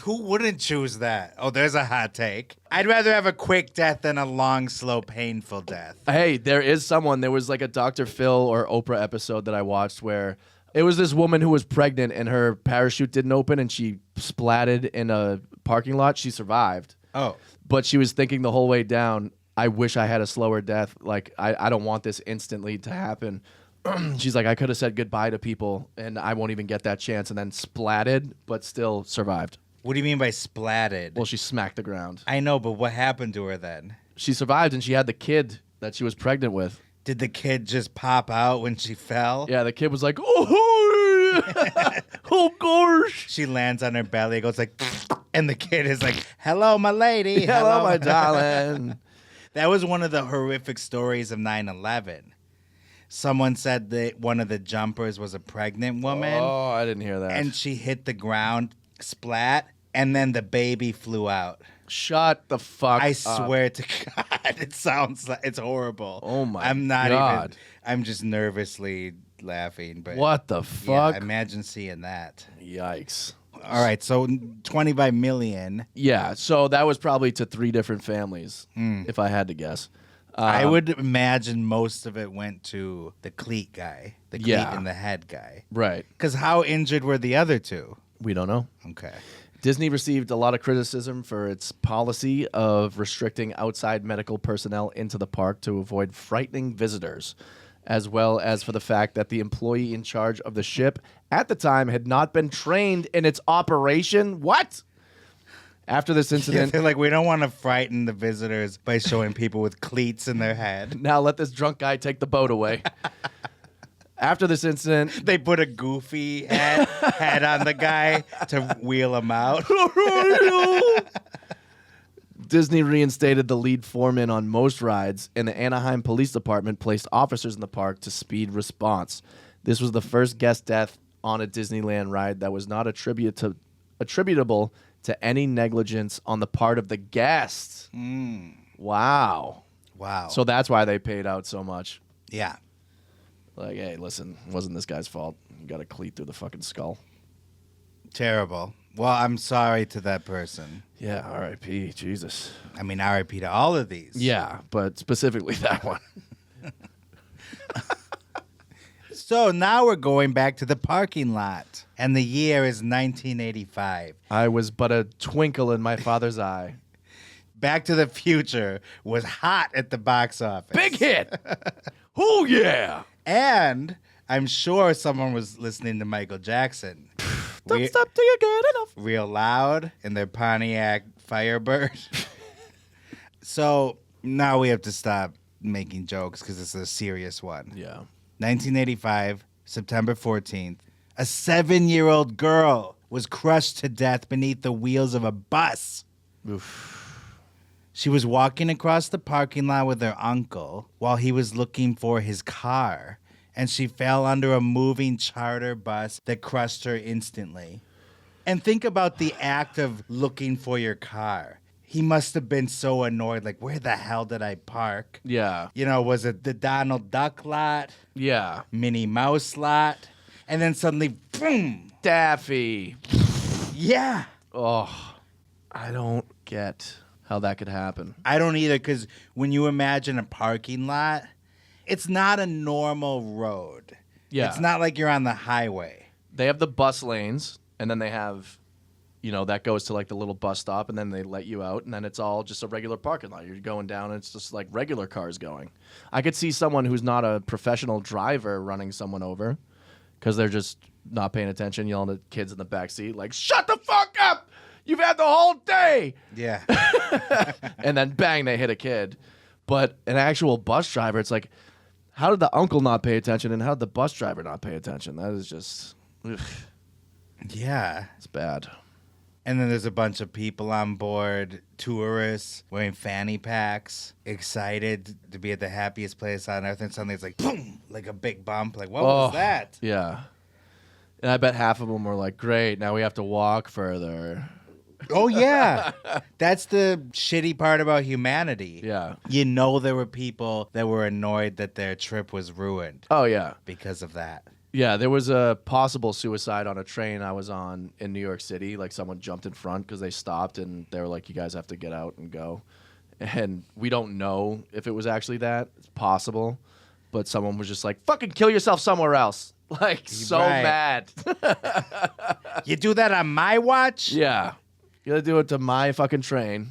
B: Who wouldn't choose that? Oh, there's a hot take. I'd rather have a quick death than a long, slow, painful death.
A: Hey, there was like a Dr. Phil or Oprah episode that I watched where it was this woman who was pregnant and her parachute didn't open and she splatted in a parking lot. She survived.
B: Oh.
A: But she was thinking the whole way down, I wish I had a slower death. Like, I don't want this instantly to happen. She's like, I could have said goodbye to people, and I won't even get that chance, and then splatted, but still survived.
B: What do you mean by splatted?
A: Well, she smacked the ground.
B: I know, but what happened to her then?
A: She survived, and she had the kid that she was pregnant with.
B: Did the kid just pop out when she fell?
A: Yeah, the kid was like, oh, oh gosh.
B: She lands on her belly, goes like, and the kid is like, hello, my lady.
A: Hello, my darling.
B: That was one of the horrific stories of 9/11. Someone said that one of the jumpers was a pregnant woman.
A: Oh, I didn't hear that.
B: And she hit the ground, splat, and then the baby flew out.
A: Shut the fuck
B: I
A: up.
B: swear to God, it sounds like it's horrible.
A: Oh my
B: I'm not
A: God.
B: even. I'm just nervously laughing. But
A: What the fuck?
B: Yeah, imagine seeing that.
A: Yikes.
B: All right, so 20 by million.
A: Yeah, so that was probably to 3 different families, if I had to guess.
B: I would imagine most of it went to the cleat guy, the cleat
A: Yeah.
B: in the head guy.
A: Right.
B: Because how injured were the other two?
A: We don't know.
B: Okay.
A: Disney received a lot of criticism for its policy of restricting outside medical personnel into the park to avoid frightening visitors, as well as for the fact that the employee in charge of the ship at the time had not been trained in its operation. What? After this incident,
B: They're like, we don't want to frighten the visitors by showing people with cleats in their head.
A: now let this drunk guy take the boat away. After this incident,
B: They put a goofy head on the guy to wheel him out.
A: Disney reinstated the lead foreman on most rides, and the Anaheim Police Department placed officers in the park to speed response. This was the first guest death on a Disneyland ride that was not attributable to any negligence on the part of the guests. Wow.
B: Wow.
A: So that's why they paid out so much.
B: yeah.
A: Like, hey, listen, it wasn't this guy's fault. You got a cleat through the fucking skull.
B: Terrible. Well, I'm sorry to that person.
A: Yeah, R.I.P. Jesus.
B: I mean, RIP to all of these.
A: Yeah, but specifically that one.
B: So now we're going back to the parking lot. And the year is 1985.
A: I was but a twinkle in my father's eye.
B: Back to the Future was hot at the box office.
A: Big hit. Oh, yeah.
B: And I'm sure someone was listening to Michael Jackson.
A: Don't stop till you get enough.
B: Real loud in their Pontiac Firebird. So now we have to stop making jokes because it's a serious one.
A: Yeah.
B: 1985, September 14th, a 7-year-old girl was crushed to death beneath the wheels of a bus.
A: Oof.
B: She was walking across the parking lot with her uncle while he was looking for his car, and she fell under a moving charter bus that crushed her instantly. And think about the act of looking for your car. He must have been so annoyed, like, where the hell did I park?
A: Yeah.
B: You know, was it the Donald Duck lot?
A: Yeah.
B: Minnie Mouse lot? And then suddenly, boom!
A: Daffy.
B: Yeah!
A: Oh, I don't get how that could happen.
B: I don't either, because when you imagine a parking lot, it's not a normal road.
A: Yeah.
B: It's not like you're on the highway.
A: They have the bus lanes, and then they have, you know, that goes to like the little bus stop, and then they let you out, and then it's all just a regular parking lot. You're going down, and it's just like regular cars going. I could see someone who's not a professional driver running someone over because they're just not paying attention, yelling at kids in the back seat, like, shut the fuck up! You've had the whole day!
B: Yeah.
A: And then bang, they hit a kid. But an actual bus driver, it's like, how did the uncle not pay attention, and how did the bus driver not pay attention? That is just, ugh,
B: Yeah.
A: it's bad.
B: And then there's a bunch of people on board, tourists wearing fanny packs, excited to be at the happiest place on earth. And suddenly it's like, boom, like a big bump. Like, what was that?
A: Yeah. And I bet half of them were like, great, now we have to walk further.
B: Oh, yeah. That's the shitty part about humanity.
A: Yeah.
B: You know there were people that were annoyed that their trip was ruined
A: Oh, yeah.
B: because of that.
A: Yeah, there was a possible suicide on a train I was on in New York City. Like someone jumped in front because they stopped and they were like, "You guys have to get out and go." And we don't know if it was actually that. It's possible, but someone was just like, "Fucking kill yourself somewhere else." Like so mad.
B: You do that on my watch?
A: Yeah, you gotta do it to my fucking train.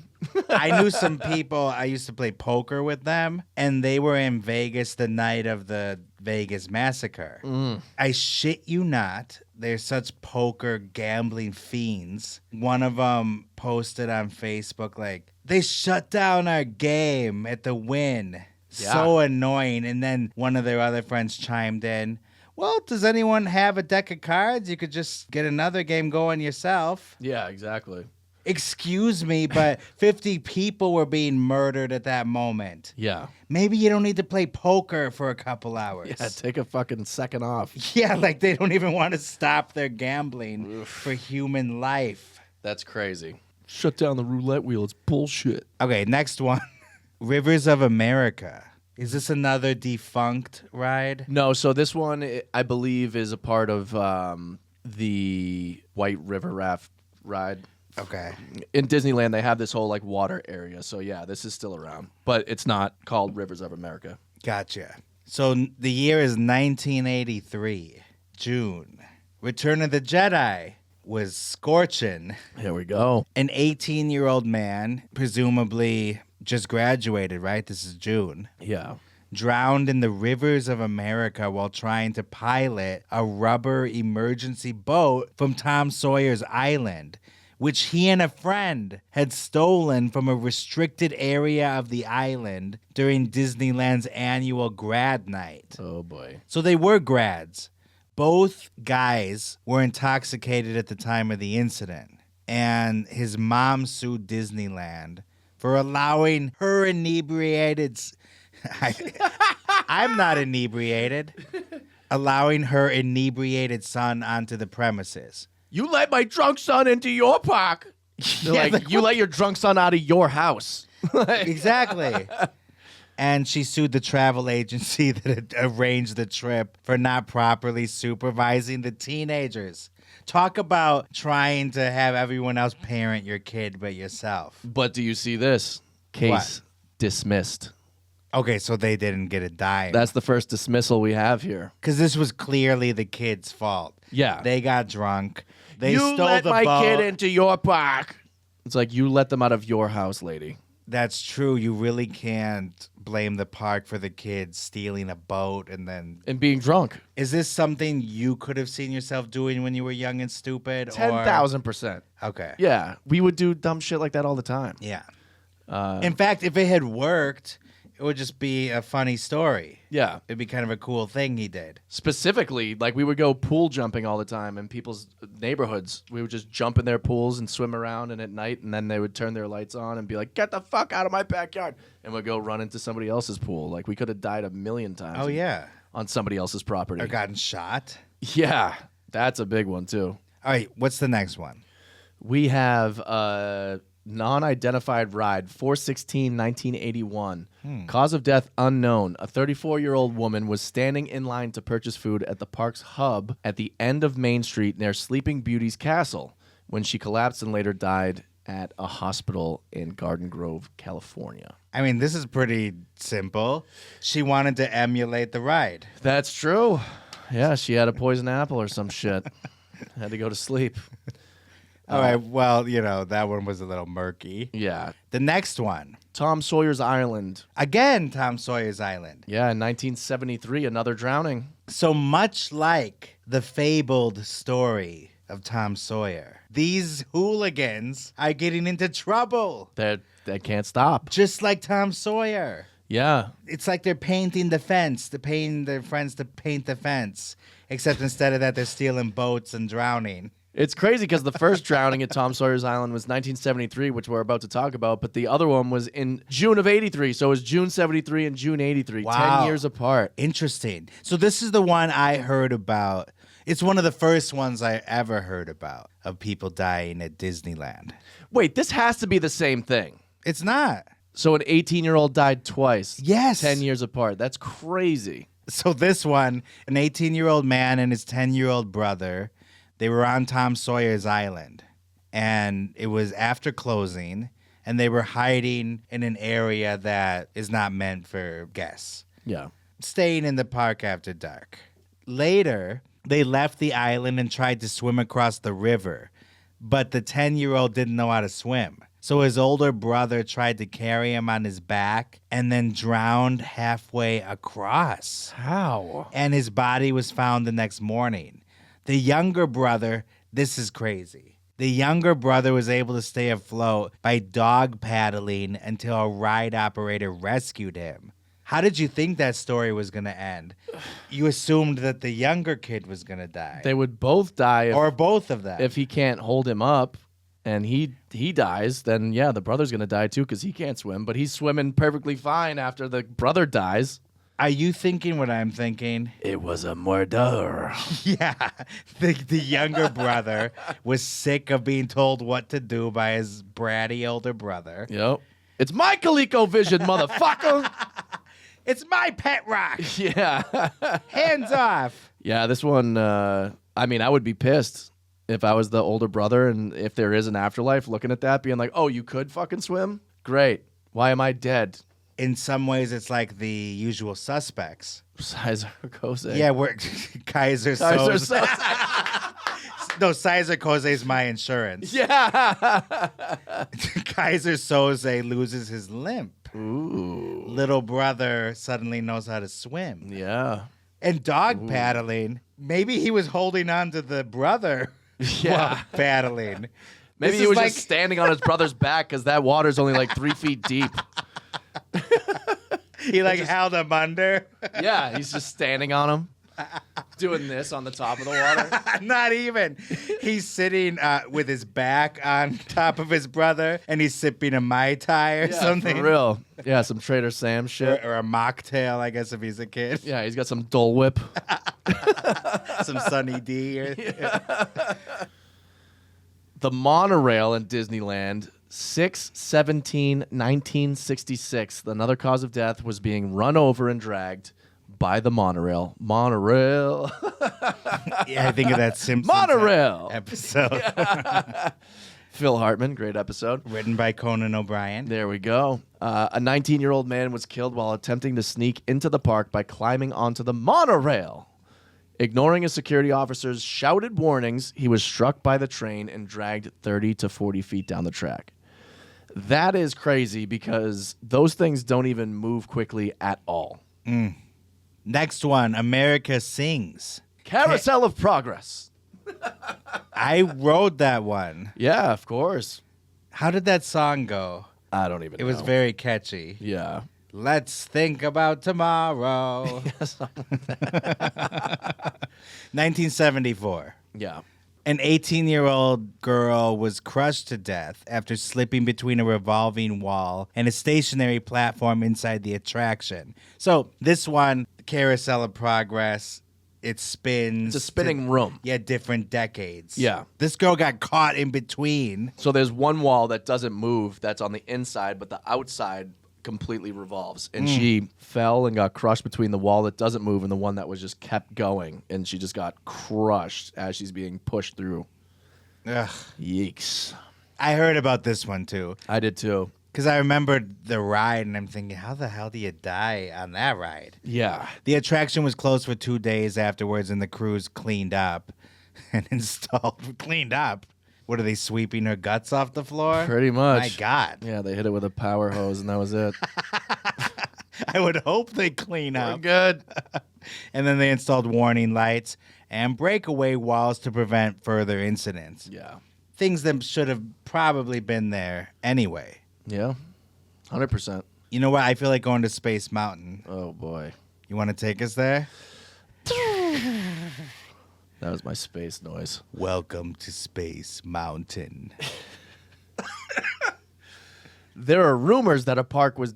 B: I knew some people, I used to play poker with them, and they were in Vegas the night of the Vegas massacre. I shit you not, they're such poker gambling fiends. One of them posted on Facebook like, "They shut down our game at the Wynn."
A: Yeah.
B: So annoying. And then one of their other friends chimed in, "Well, does anyone have a deck of cards? You could just get another game going yourself."
A: Yeah, exactly.
B: Excuse me, but 50 people were being murdered at that moment.
A: Yeah.
B: Maybe you don't need to play poker for a couple hours.
A: Yeah, take a fucking second off.
B: Yeah, like they don't even want to stop their gambling for human life.
A: That's crazy. Shut down the roulette wheel. It's bullshit.
B: Okay, next one. Rivers of America. Is this another defunct ride?
A: No, so this one, I believe, is a part of the White River Raft ride.
B: Okay.
A: In Disneyland, they have this whole like water area. So yeah, this is still around, but it's not called Rivers of America.
B: Gotcha. So the year is 1983, June. Return of the Jedi was scorching.
A: Here we go.
B: An 18-year-old man, presumably just graduated, right? This is June.
A: Yeah.
B: Drowned in the rivers of America while trying to pilot a rubber emergency boat from Tom Sawyer's Island, which he and a friend had stolen from a restricted area of the island during Disneyland's annual grad night.
A: Oh, boy.
B: So they were grads. Both guys were intoxicated at the time of the incident, and his mom sued Disneyland for allowing her inebriated... I'm not inebriated. Allowing her inebriated son onto the premises.
A: You let my drunk son into your park.
B: Yeah,
A: like, you let your drunk son out of your house.
B: Exactly. And she sued the travel agency that had arranged the trip for not properly supervising the teenagers. Talk about trying to have everyone else parent your kid but yourself.
A: But do you see this? Case dismissed.
B: Okay, so they didn't get a dime.
A: That's the first dismissal we have here.
B: Because this was clearly the kid's fault.
A: Yeah.
B: They got drunk. They
A: you
B: stole
A: let
B: the
A: my
B: boat.
A: kid into your park. It's like you let them out of your house, lady.
B: That's true. You really can't blame the park for the kids stealing a boat and then...
A: And being drunk.
B: Is this something you could have seen yourself doing when you were young and stupid?
A: 10,000%.
B: Okay.
A: Yeah. We would do dumb shit like that all the time.
B: Yeah. In fact, if it had worked, it would just be a funny story.
A: Yeah.
B: It'd be kind of a cool thing he did.
A: Specifically, like we would go pool jumping all the time in people's neighborhoods. We would just jump in their pools and swim around and at night, and then they would turn their lights on and be like, "Get the fuck out of my backyard." And we'd go run into somebody else's pool. Like we could have died a million times.
B: Oh, yeah.
A: On somebody else's property.
B: Or gotten shot.
A: Yeah. That's a big one, too.
B: All right. What's the next one?
A: We have a non-identified ride, 4/16/1981. Cause of death unknown. A 34-year-old woman was standing in line to purchase food at the park's hub at the end of Main Street near Sleeping Beauty's castle when she collapsed and later died at a hospital in Garden Grove, California.
B: I mean, this is pretty simple. She wanted to emulate the ride.
A: That's true. Yeah, she had a poison apple or some shit. Had to go to sleep.
B: All right. Well, you know, that one was a little murky.
A: Yeah.
B: The next one.
A: Tom Sawyer's Island.
B: Again, Tom Sawyer's Island.
A: Yeah, in 1973, another drowning.
B: So much like the fabled story of Tom Sawyer, these hooligans are getting into trouble.
A: They can't stop.
B: Just like Tom Sawyer.
A: Yeah.
B: It's like they're painting the fence, they're paying their friends to paint the fence. Except instead of that, they're stealing boats and drowning.
A: It's crazy because the first drowning at Tom Sawyer's Island was 1973, which we're about to talk about, but the other one was in June of 83. So it was June 73 and June 83,
B: Wow.
A: 10 years apart.
B: Interesting. So this is the one I heard about. It's one of the first ones I ever heard about of people dying at Disneyland.
A: Wait, this has to be the same thing.
B: It's not.
A: So an 18-year-old died twice.
B: Yes.
A: 10 years apart. That's crazy.
B: So this one, an 18-year-old man and his 10-year-old brother, they were on Tom Sawyer's Island. And it was after closing, and they were hiding in an area that is not meant for guests.
A: Yeah.
B: Staying in the park after dark. Later, they left the island and tried to swim across the river, but the 10-year-old didn't know how to swim. So his older brother tried to carry him on his back and then drowned halfway across.
A: How?
B: And his body was found the next morning. The younger brother, this is crazy. The younger brother was able to stay afloat by dog paddling until a ride operator rescued him. How did you think that story was going to end? You assumed that the younger kid was going to die.
A: They would both die.
B: Or both of them.
A: If he can't hold him up and he dies, then yeah, the brother's going to die too because he can't swim. But he's swimming perfectly fine after the brother dies.
B: Are you thinking what I'm thinking?
A: It was a murder.
B: Yeah. The younger brother was sick of being told what to do by his bratty older brother.
A: Yep. It's my ColecoVision, motherfucker.
B: It's my pet rock.
A: Yeah.
B: Hands off.
A: Yeah, this one, I mean, I would be pissed if I was the older brother and if there is an afterlife, looking at that, being like, oh, you could fucking swim? Great. Why am I dead?
B: In some ways, it's like the Usual Suspects.
A: Sizer Kose.
B: Yeah, we're Kaiser Soze. No, Sizer Kose is my insurance.
A: Yeah.
B: Kaiser Soze loses his limp.
A: Ooh.
B: Little brother suddenly knows how to swim.
A: Yeah.
B: And dog paddling. Maybe he was holding on to the brother while paddling.
A: Maybe
B: This
A: he
B: is
A: was
B: like-
A: just standing on his brother's back because that water's only like 3 feet deep.
B: He held him under.
A: Yeah, he's just standing on him, doing this on the top of the water.
B: Not even. He's sitting with his back on top of his brother, and he's sipping a Mai Tai or something.
A: For real. Yeah, some Trader Sam shit.
B: Or a mocktail, I guess, if he's a kid.
A: Yeah, he's got some Dole Whip.
B: Some Sunny D.
A: The monorail in Disneyland, 6/17/1966. Another cause of death was being run over and dragged by the monorail. Monorail.
B: Yeah, I think of that Simpsons
A: Monorail.
B: episode.
A: Phil Hartman, great episode.
B: Written by Conan O'Brien.
A: There we go. A 19-year-old man was killed while attempting to sneak into the park by climbing onto the monorail. Ignoring a security officer's shouted warnings, he was struck by the train and dragged 30 to 40 feet down the track. That is crazy because those things don't even move quickly at all.
B: Next one, America Sings.
A: Carousel of Progress.
B: I wrote that one.
A: Yeah, of course.
B: How did that song go?
A: I don't even know.
B: It was very catchy.
A: Yeah.
B: Let's think about tomorrow. 1974.
A: Yeah.
B: An 18-year-old girl was crushed to death after slipping between a revolving wall and a stationary platform inside the attraction. So this one, Carousel of Progress, it spins.
A: It's a spinning room.
B: Yeah, different decades.
A: Yeah.
B: This girl got caught in between.
A: So there's one wall that doesn't move that's on the inside, but the outside completely revolves. And she fell and got crushed between the wall that doesn't move and the one that was just kept going. And she just got crushed as she's being pushed through.
B: Ugh.
A: Yeeks.
B: I heard about this one too.
A: I did too.
B: Because I remembered the ride, and I'm thinking, how the hell do you die on that ride?
A: Yeah.
B: The attraction was closed for 2 days afterwards, and the crews cleaned up and installed. Cleaned up? What are they, sweeping her guts off the floor?
A: Pretty much.
B: My God.
A: Yeah, they hit it with a power hose and that was it.
B: I would hope they clean up.
A: Good.
B: And then they installed warning lights and breakaway walls to prevent further incidents.
A: Yeah.
B: Things that should have probably been there anyway.
A: Yeah. 100%.
B: You know what? I feel like going to Space Mountain.
A: Oh, boy.
B: You want to take us there?
A: That was my space noise.
B: Welcome to Space Mountain.
A: There are rumors that a park was...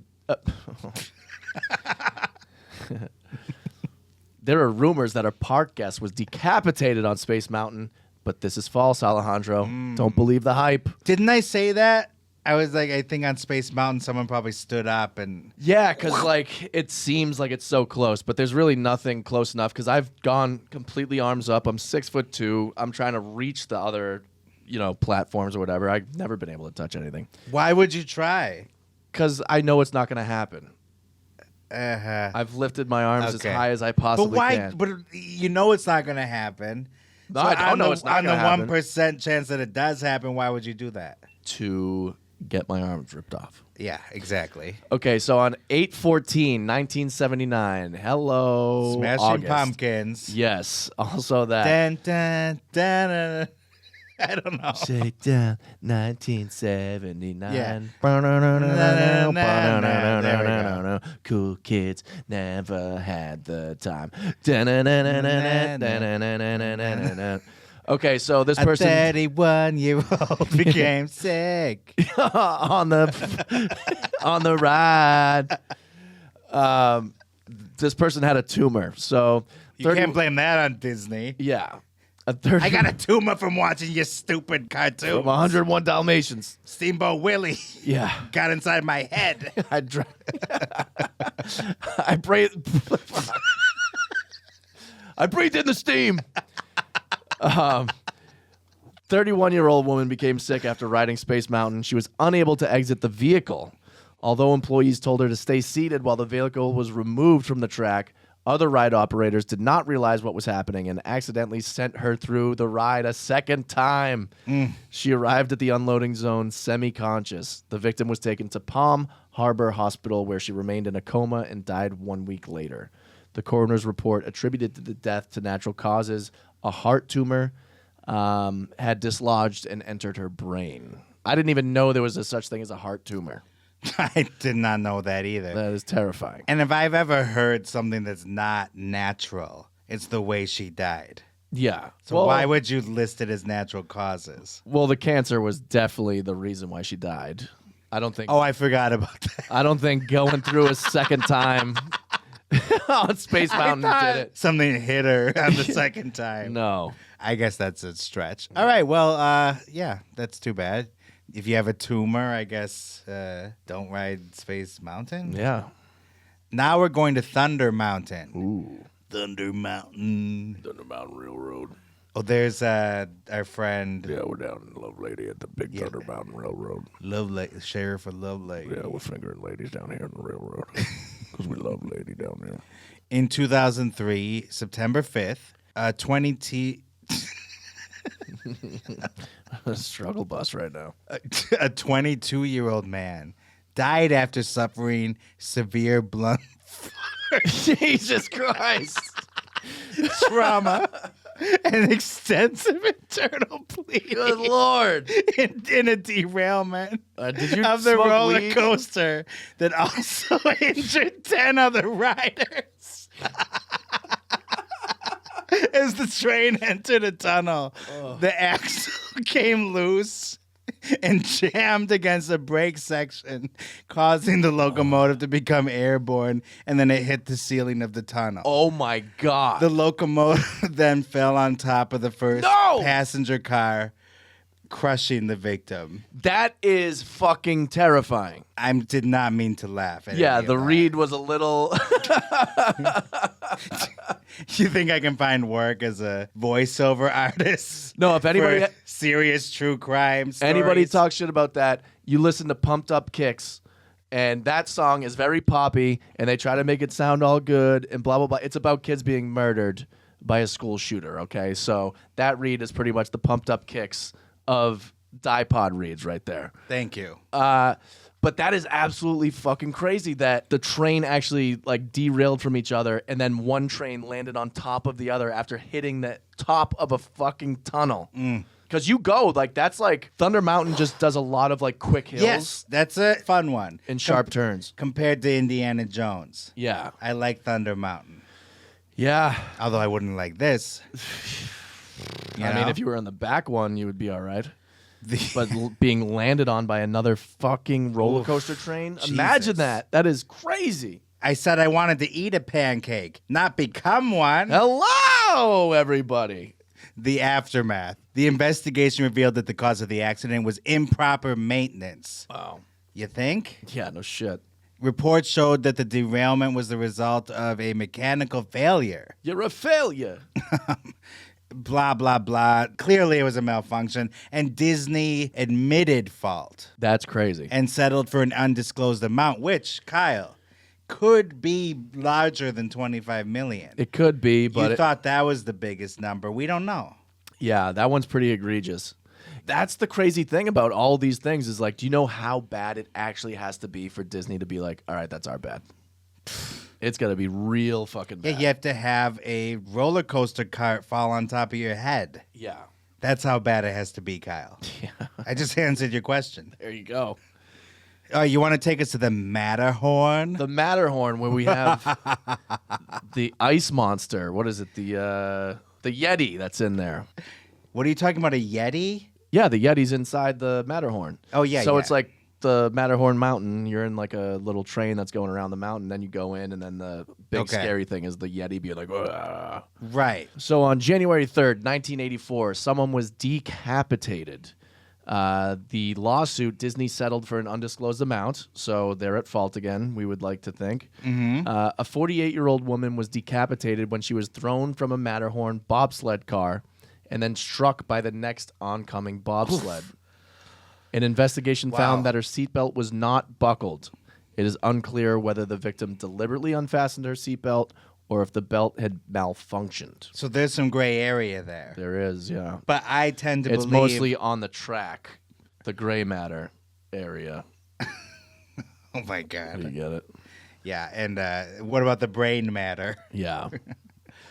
A: There are rumors that a park guest was decapitated on Space Mountain, but this is false, Alejandro. Don't believe the hype.
B: Didn't I say that? I was like, I think on Space Mountain, someone probably stood up and.
A: Yeah, because like it seems like it's so close, but there's really nothing close enough. Because I've gone completely arms up. I'm 6'2". I'm trying to reach the other, platforms or whatever. I've never been able to touch anything.
B: Why would you try?
A: Because I know it's not going to happen.
B: Uh-huh.
A: I've lifted my arms as high as I possibly can.
B: But you know it's not going to happen.
A: No, I don't know it's not going to happen.
B: On the 1% chance that it does happen, why would you do that?
A: To get my arms ripped off.
B: Yeah, exactly.
A: Okay, so on 8/14/1979, hello,
B: Smashing
A: August.
B: Pumpkins.
A: Yes, also that.
B: Dun, dun, dun, dun. I don't know.
A: Shakedown 1979.
B: Yeah.
A: Cool kids never had the time. Okay, so this person
B: A 31-year-old became sick
A: on the ride. This person had a tumor. So
B: you can't blame that on Disney.
A: Yeah.
B: I got a tumor from watching your stupid cartoons.
A: From 101 Dalmatians.
B: Steamboat Willie.
A: Yeah.
B: Got inside my head.
A: I breathed. I breathed in the steam. 31-year-old woman became sick after riding Space Mountain. She was unable to exit the vehicle. Although employees told her to stay seated while the vehicle was removed from the track, other ride operators did not realize what was happening and accidentally sent her through the ride a second time. She arrived at the unloading zone semi-conscious. The victim was taken to Palm Harbor Hospital, where she remained in a coma and died 1 week later. The coroner's report attributed the death to natural causes. A heart tumor had dislodged and entered her brain. I didn't even know there was a such thing as a heart tumor.
B: I did not know that either.
A: That is terrifying.
B: And if I've ever heard something that's not natural, it's the way she died.
A: Yeah.
B: So why would you list it as natural causes?
A: Well, the cancer was definitely the reason why she died. I don't think.
B: Oh, I forgot about that.
A: I don't think going through a second time on Space Mountain did it.
B: Something hit her on the second time.
A: No.
B: I guess that's a stretch. All right. Well, yeah, that's too bad. If you have a tumor, I guess don't ride Space Mountain.
A: Yeah.
B: Now we're going to Thunder Mountain.
A: Ooh.
B: Thunder Mountain.
A: Thunder Mountain Railroad.
B: Oh, there's our friend.
A: Yeah, we're down in Lovelady at the big Thunder Mountain Railroad.
B: Sheriff of Lovelady.
A: Yeah, we're fingering ladies down here in the railroad because we love lady down there.
B: In 2003, September 5th, 20
A: Struggle bus right now.
B: A 22-year-old man died after suffering severe blunt
A: Jesus Christ.
B: trauma and extensive internal bleeding.
A: Good Lord.
B: In a derailment
A: Did you
B: of the
A: smoke
B: roller
A: weed?
B: coaster that also injured 10 other riders. As the train entered a tunnel, the axle came loose and jammed against a brake section, causing the locomotive to become airborne, and then it hit the ceiling of the tunnel.
A: Oh, my God.
B: The locomotive then fell on top of the first passenger car, crushing the victim.
A: That is fucking terrifying.
B: I did not mean to laugh at
A: Yeah,
B: any of
A: the
B: that.
A: read was a little...
B: You think I can find work as a voiceover artist?
A: No, if anybody...
B: for serious true crime stories?
A: Anybody talks shit about that, you listen to Pumped Up Kicks, and that song is very poppy, and they try to make it sound all good, and blah, blah, blah. It's about kids being murdered by a school shooter, okay? So that read is pretty much the Pumped Up Kicks of dipod reads right there.
B: Thank you.
A: But that is absolutely fucking crazy that the train actually like derailed from each other, and then one train landed on top of the other after hitting the top of a fucking tunnel. Because you go, like, that's like, Thunder Mountain just does a lot of, like, quick hills.
B: Yes, that's a fun one.
A: And sharp turns.
B: Compared to Indiana Jones.
A: Yeah.
B: I like Thunder Mountain.
A: Yeah.
B: Although I wouldn't like this.
A: I mean, if you were on the back one, you would be all right. But being landed on by another fucking roller coaster train?
B: Jesus.
A: Imagine that. That is crazy.
B: I said I wanted to eat a pancake, not become one.
A: Hello, everybody.
B: The aftermath. The investigation revealed that the cause of the accident was improper maintenance.
A: Wow.
B: You think?
A: Yeah, no shit.
B: Reports showed that the derailment was the result of a mechanical failure.
A: You're a failure.
B: Blah, blah, blah. Clearly it was a malfunction, and Disney admitted fault
A: That's crazy.
B: and settled for an undisclosed amount, which, Kyle, could be larger than $25 million.
A: It could be, but
B: You thought that was the biggest number. We don't know.
A: yeah, that one's pretty egregious. That's the crazy thing about all these things is like, do you know how bad it actually has to be for Disney to be like, all right, that's our bad? It's got to be real fucking
B: Yeah,
A: bad.
B: you have to have a roller coaster cart fall on top of your head.
A: Yeah.
B: That's how bad it has to be, Kyle.
A: Yeah.
B: I just answered your question.
A: There you go.
B: You want to take us to the Matterhorn?
A: The Matterhorn, where we have the ice monster. What is it? The Yeti that's in there.
B: What are you talking about, a Yeti?
A: Yeah, the Yeti's inside the Matterhorn.
B: Oh, yeah,
A: So
B: yeah.
A: it's like the Matterhorn mountain. You're in like a little train that's going around the mountain. Then you go in, and then the big
B: Okay.
A: scary thing is the Yeti being like, "Ugh."
B: Right.
A: So on January 3rd, 1984, someone was decapitated. The lawsuit, Disney settled for an undisclosed amount, so they're at fault again, we would like to think.
B: Mm-hmm.
A: A 48-year-old woman was decapitated when she was thrown from a Matterhorn bobsled car and then struck by the next oncoming bobsled. An investigation
B: Wow.
A: found that her seatbelt was not buckled. It is unclear whether the victim deliberately unfastened her seatbelt or if the belt had malfunctioned.
B: So there's some gray area there.
A: There is, yeah.
B: But I tend to
A: It's
B: believe...
A: mostly on the track, the gray matter area.
B: Oh, my
A: You
B: God.
A: get it?
B: Yeah, and what about the brain matter?
A: Yeah.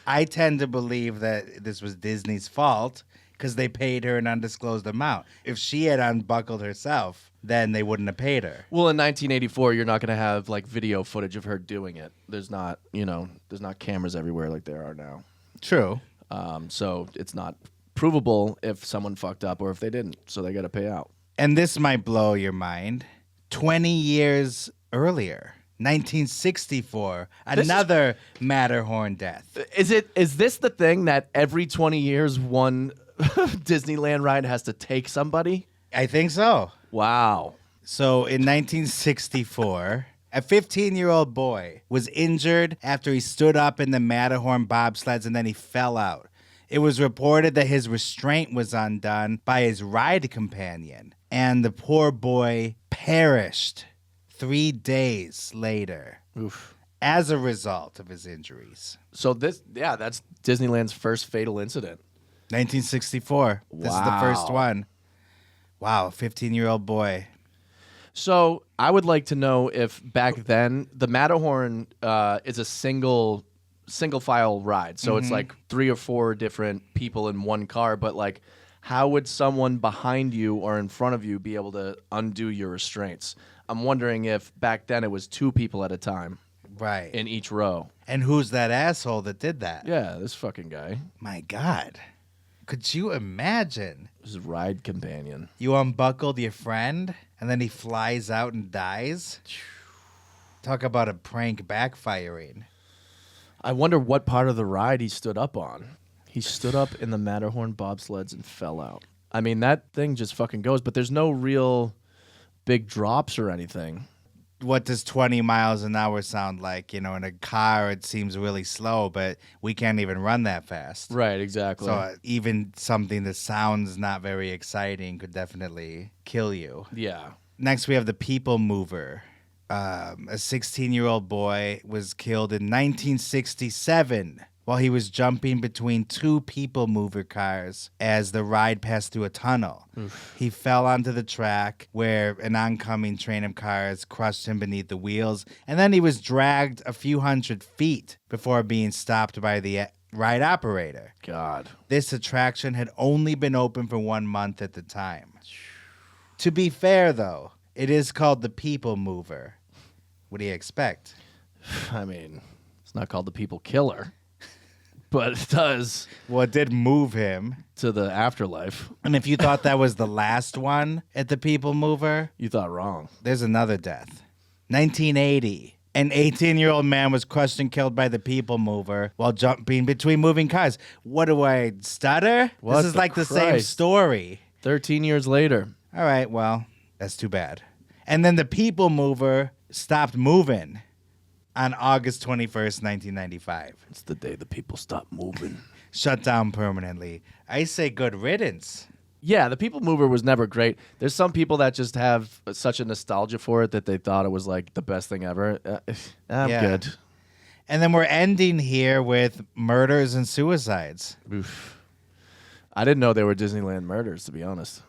B: I tend to believe that this was Disney's fault because they paid her an undisclosed amount. If she had unbuckled herself, then they wouldn't have paid her.
A: Well, in 1984, you're not going to have like video footage of her doing it. There's not, there's not cameras everywhere like there are now.
B: True.
A: So it's not provable if someone fucked up or if they didn't. So they got to pay out.
B: And this might blow your mind. 20 years earlier, 1964, another Matterhorn death.
A: Is this the thing that every 20 years one Disneyland ride has to take somebody?
B: I think so.
A: Wow.
B: So in 1964, a 15-year-old boy was injured after he stood up in the Matterhorn bobsleds and then he fell out. It was reported that his restraint was undone by his ride companion, and the poor boy perished 3 days later
A: Oof.
B: as a result of his injuries.
A: So that's Disneyland's first fatal incident.
B: 1964. This is the first
A: Wow.
B: one. Wow, 15-year-old boy.
A: So I would like to know if back then the Matterhorn is a single file ride. So it's like 3 or 4 different people in one car. But like, how would someone behind you or in front of you be able to undo your restraints? I'm wondering if back then it was 2 people at a time
B: Right.
A: in each row.
B: And who's that asshole that did that?
A: Yeah, this fucking guy.
B: My God. Could you imagine?
A: His ride companion.
B: You unbuckled your friend, and then he flies out and dies? Talk about a prank backfiring.
A: I wonder what part of the ride he stood up on. He stood up in the Matterhorn bobsleds and fell out. I mean, that thing just fucking goes, but there's no real big drops or anything.
B: What does 20 miles an hour sound like? In a car, it seems really slow, but we can't even run that fast.
A: Right, exactly.
B: So even something that sounds not very exciting could definitely kill you.
A: Yeah.
B: Next, we have the People Mover. A 16-year-old boy was killed in 1967 while he was jumping between 2 People Mover cars as the ride passed through a tunnel. He fell onto the track where an oncoming train of cars crushed him beneath the wheels, and then he was dragged a few hundred feet before being stopped by the ride operator.
A: God.
B: This attraction had only been open for 1 month at the time. To be fair, though, it is called the People Mover. What do you expect?
A: I mean, it's not called the People Killer, but it does
B: Well, it did move him.
A: to the afterlife.
B: And if you thought that was the last one at the People Mover,
A: You thought wrong.
B: there's another death. 1980. An 18-year-old man was crushed and killed by the people mover while jumping between moving cars. What do I stutter?
A: What
B: This is
A: the
B: like the same
A: Christ?
B: story.
A: 13 years later.
B: All right, well, that's too bad. And then the people mover stopped moving on August 21st, 1995.
A: It's the day the people stop moving.
B: Shut down permanently. I say good riddance.
A: Yeah, the people mover was never great. There's some people that just have such a nostalgia for it that they thought it was like the best thing ever. I'm
B: Yeah.
A: good.
B: And then we're ending here with murders and suicides.
A: Oof. I didn't know they were Disneyland murders, to be honest.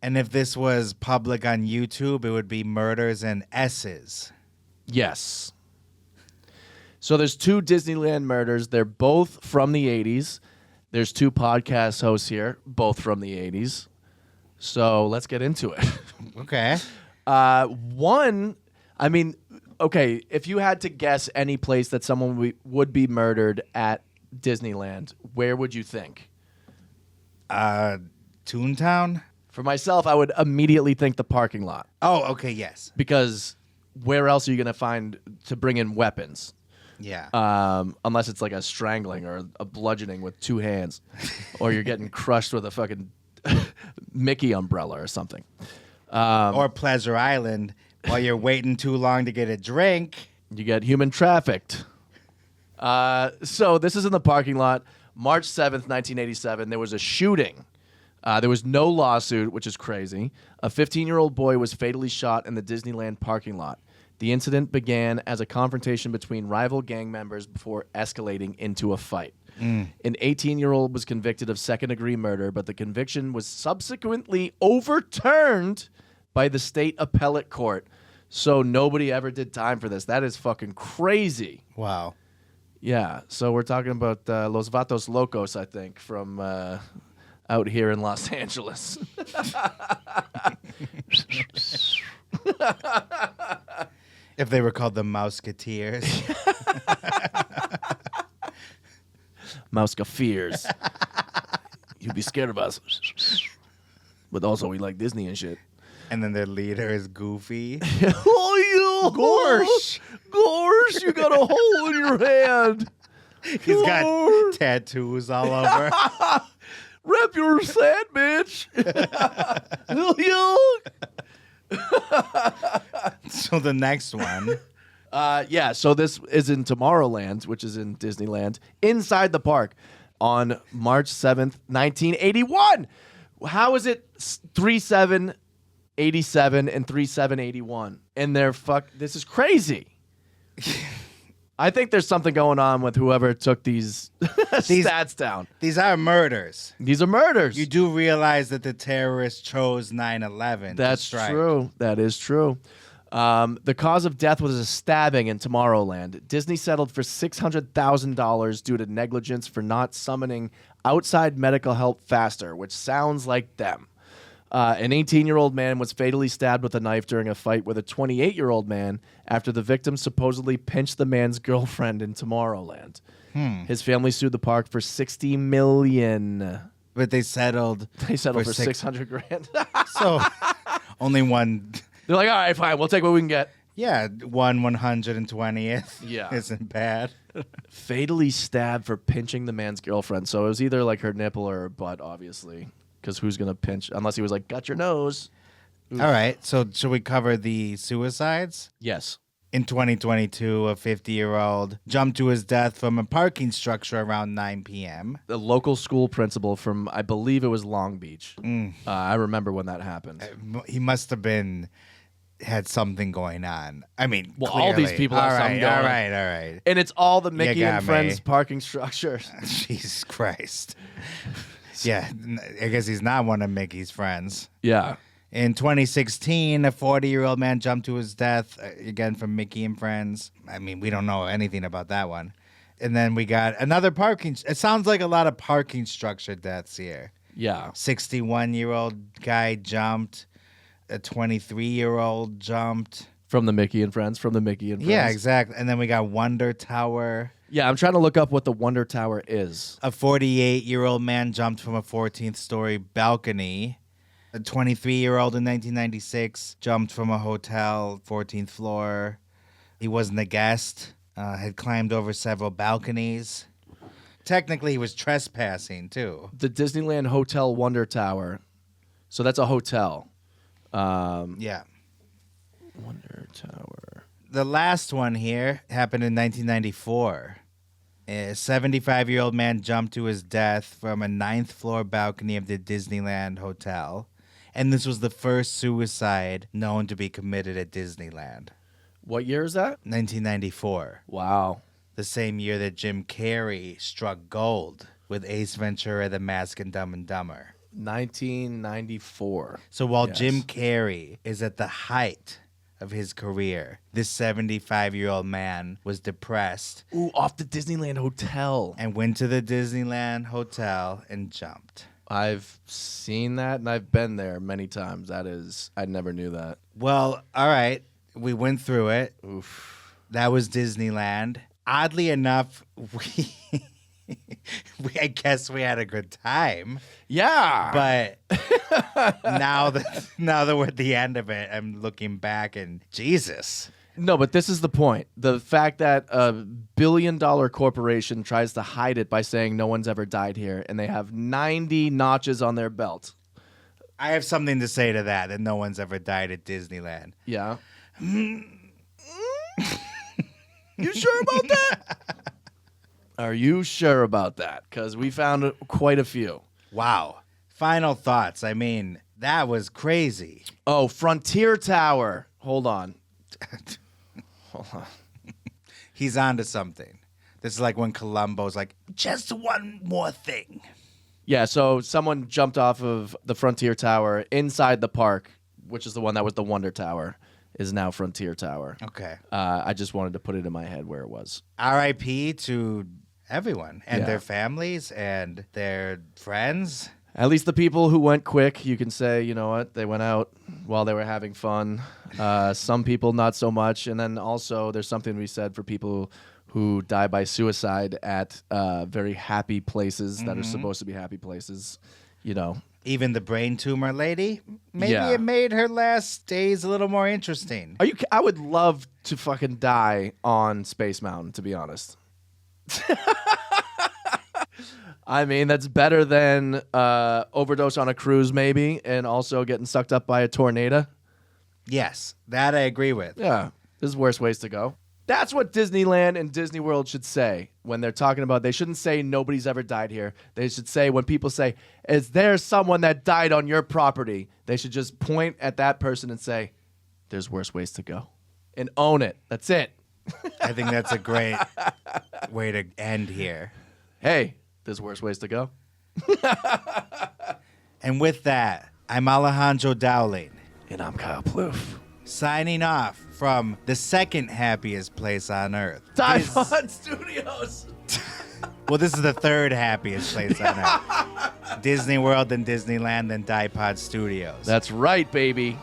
B: And if this was public on YouTube, it would be murders and S's.
A: Yes. So there's 2 Disneyland murders. They're both from the 80s. There's 2 podcast hosts here, both from the 80s. So let's get into it.
B: Okay.
A: One, I mean, okay, if you had to guess any place that someone would be murdered at Disneyland, where would you think?
B: Toontown?
A: For myself, I would immediately think the parking lot,
B: Oh, okay, yes.
A: because where else are you going to find to bring in weapons?
B: Yeah.
A: Unless it's like a strangling or a bludgeoning with 2 hands, or you're getting crushed with a fucking Mickey umbrella or something.
B: Or Pleasure Island while you're waiting too long to get a drink.
A: You get human trafficked. So this is in the parking lot. March 7th, 1987, there was a shooting. There was no lawsuit, which is crazy. A 15-year-old boy was fatally shot in the Disneyland parking lot. The incident began as a confrontation between rival gang members before escalating into a fight. An 18-year-old was convicted of second-degree murder, but the conviction was subsequently overturned by the state appellate court. So nobody ever did time for this. That is fucking crazy.
B: Wow.
A: Yeah, so we're talking about Los Vatos Locos, I think, from out here in Los Angeles.
B: If they were called the Mouseketeers.
A: Mouseketeers. You'd be scared of us. But also, we like Disney and shit.
B: And then their leader is Goofy.
A: Oh, you
B: Gorsh.
A: Gorsh, you got a hole in your hand.
B: He's got tattoos all over.
A: Rep your sandwich.
B: So the next one.
A: Yeah, so this is in Tomorrowland, which is in Disneyland, inside the park on March 7th, 1981. How is it 3/7/87 and 3/7/81? And this is crazy. I think there's something going on with whoever took these stats down.
B: These are murders.
A: These are murders.
B: You do realize that the terrorists chose 9/11.
A: That's true. That is true. The cause of death was a stabbing in Tomorrowland. Disney settled for $600,000 due to negligence for not summoning outside medical help faster, which sounds like them. An 18-year-old man was fatally stabbed with a knife during a fight with a 28-year-old man after the victim supposedly pinched the man's girlfriend in Tomorrowland. His family sued the park for $60 million.
B: But they settled.
A: They settled for $600,000.
B: So only one.
A: They're like, all right, fine, we'll take what we can get.
B: Yeah, 1/120th.
A: Yeah.
B: Isn't bad.
A: Fatally stabbed for pinching the man's girlfriend. So it was either like her nipple or her butt, obviously. Because who's going to pinch? Unless he was like, got your nose. Oof.
B: All right. So should we cover the suicides?
A: Yes.
B: In 2022, a 50-year-old jumped to his death from a parking structure around 9 p.m.
A: The local school principal from, I believe it was Long Beach. I remember when that happened.
B: He must have had something going on. I mean,
A: Well,
B: clearly.
A: all these people have something going on.
B: All right.
A: And it's all the Mickey
B: got
A: and Friends
B: me.
A: parking structures.
B: Jesus Christ. Yeah, I guess he's not one of Mickey's friends.
A: Yeah.
B: In 2016, a 40-year-old man jumped to his death, again from Mickey and Friends. I mean, we don't know anything about that one. And then we got another parking. It sounds like a lot of parking structure deaths here.
A: Yeah.
B: 61-year-old guy jumped. A 23-year-old jumped.
A: From the Mickey and Friends.
B: Yeah, exactly. And then we got Wonder Tower.
A: Yeah, I'm trying to look up what the Wonder Tower is.
B: A 48-year-old man jumped from a 14th-story balcony. A 23-year-old in 1996 jumped from a hotel, 14th floor. He wasn't a guest. Had climbed over several balconies. Technically, he was trespassing, too.
A: The Disneyland Hotel Wonder Tower. So that's a hotel.
B: Yeah.
A: Wonder Tower.
B: The last one here happened in 1994. A 75-year-old man jumped to his death from a 9th floor balcony of the Disneyland Hotel. And this was the first suicide known to be committed at Disneyland.
A: What year is that?
B: 1994.
A: Wow.
B: The same year that Jim Carrey struck gold with Ace Ventura, The Mask, and Dumb and Dumber.
A: 1994.
B: So while
A: Yes.
B: Jim Carrey is at the height of his career, this 75-year-old man was depressed
A: Ooh, off the Disneyland Hotel.
B: and went to the Disneyland Hotel and jumped.
A: I've seen that and I've been there many times. I never knew that.
B: Well, all right. We went through it.
A: Oof.
B: That was Disneyland. Oddly enough, I guess we had a good time.
A: Yeah.
B: But now that we're at the end of it, I'm looking back and Jesus.
A: No, but this is the point. The fact that a billion-dollar corporation tries to hide it by saying no one's ever died here, and they have 90 notches on their belt.
B: I have something to say to that no one's ever died at Disneyland.
A: Yeah. You sure about that? Are you sure about that? Because we found quite a few.
B: Wow. Final thoughts. I mean, that was crazy.
A: Oh, Frontier Tower. Hold on. Hold on.
B: He's onto something. This is like when Columbo's like, just one more thing.
A: Yeah, so someone jumped off of the Frontier Tower inside the park, which is the one that was the Wonder Tower, is now Frontier Tower.
B: Okay.
A: I just wanted to put it in my head where it was.
B: R.I.P. to everyone and
A: Yeah.
B: their families and their friends.
A: At least the people who went quick, you can say, you know what, they went out while they were having fun. Some people not so much. And then also there's something to be said for people who die by suicide at very happy places that are supposed to be happy places, you know.
B: Even the brain tumor lady, maybe
A: Yeah.
B: it made her last days a little more interesting.
A: I would love to fucking die on Space Mountain, to be honest. I mean, that's better than overdose on a cruise, maybe, and also getting sucked up by a tornado.
B: Yes, that I agree with.
A: Yeah, there's worse ways to go. That's what Disneyland and Disney World should say when they're talking about. They shouldn't say nobody's ever died here. They should say when people say, "Is there someone that died on your property?" They should just point at that person and say, "There's worse ways to go," and own it. That's it.
B: I think that's a great way to end here.
A: Hey, there's worse ways to go.
B: And with that, I'm Alejandro Dowling,
A: And I'm Kyle Plouffe.
B: signing off from the second happiest place on earth.
A: Dive On Studios.
B: Well, this is the third happiest place on earth. Disney World, then Disneyland, then Dipod Studios.
A: That's right, baby.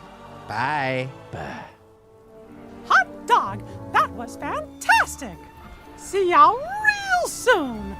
B: Bye.
A: Bye.
C: Hot dog! That was fantastic! See ya real soon!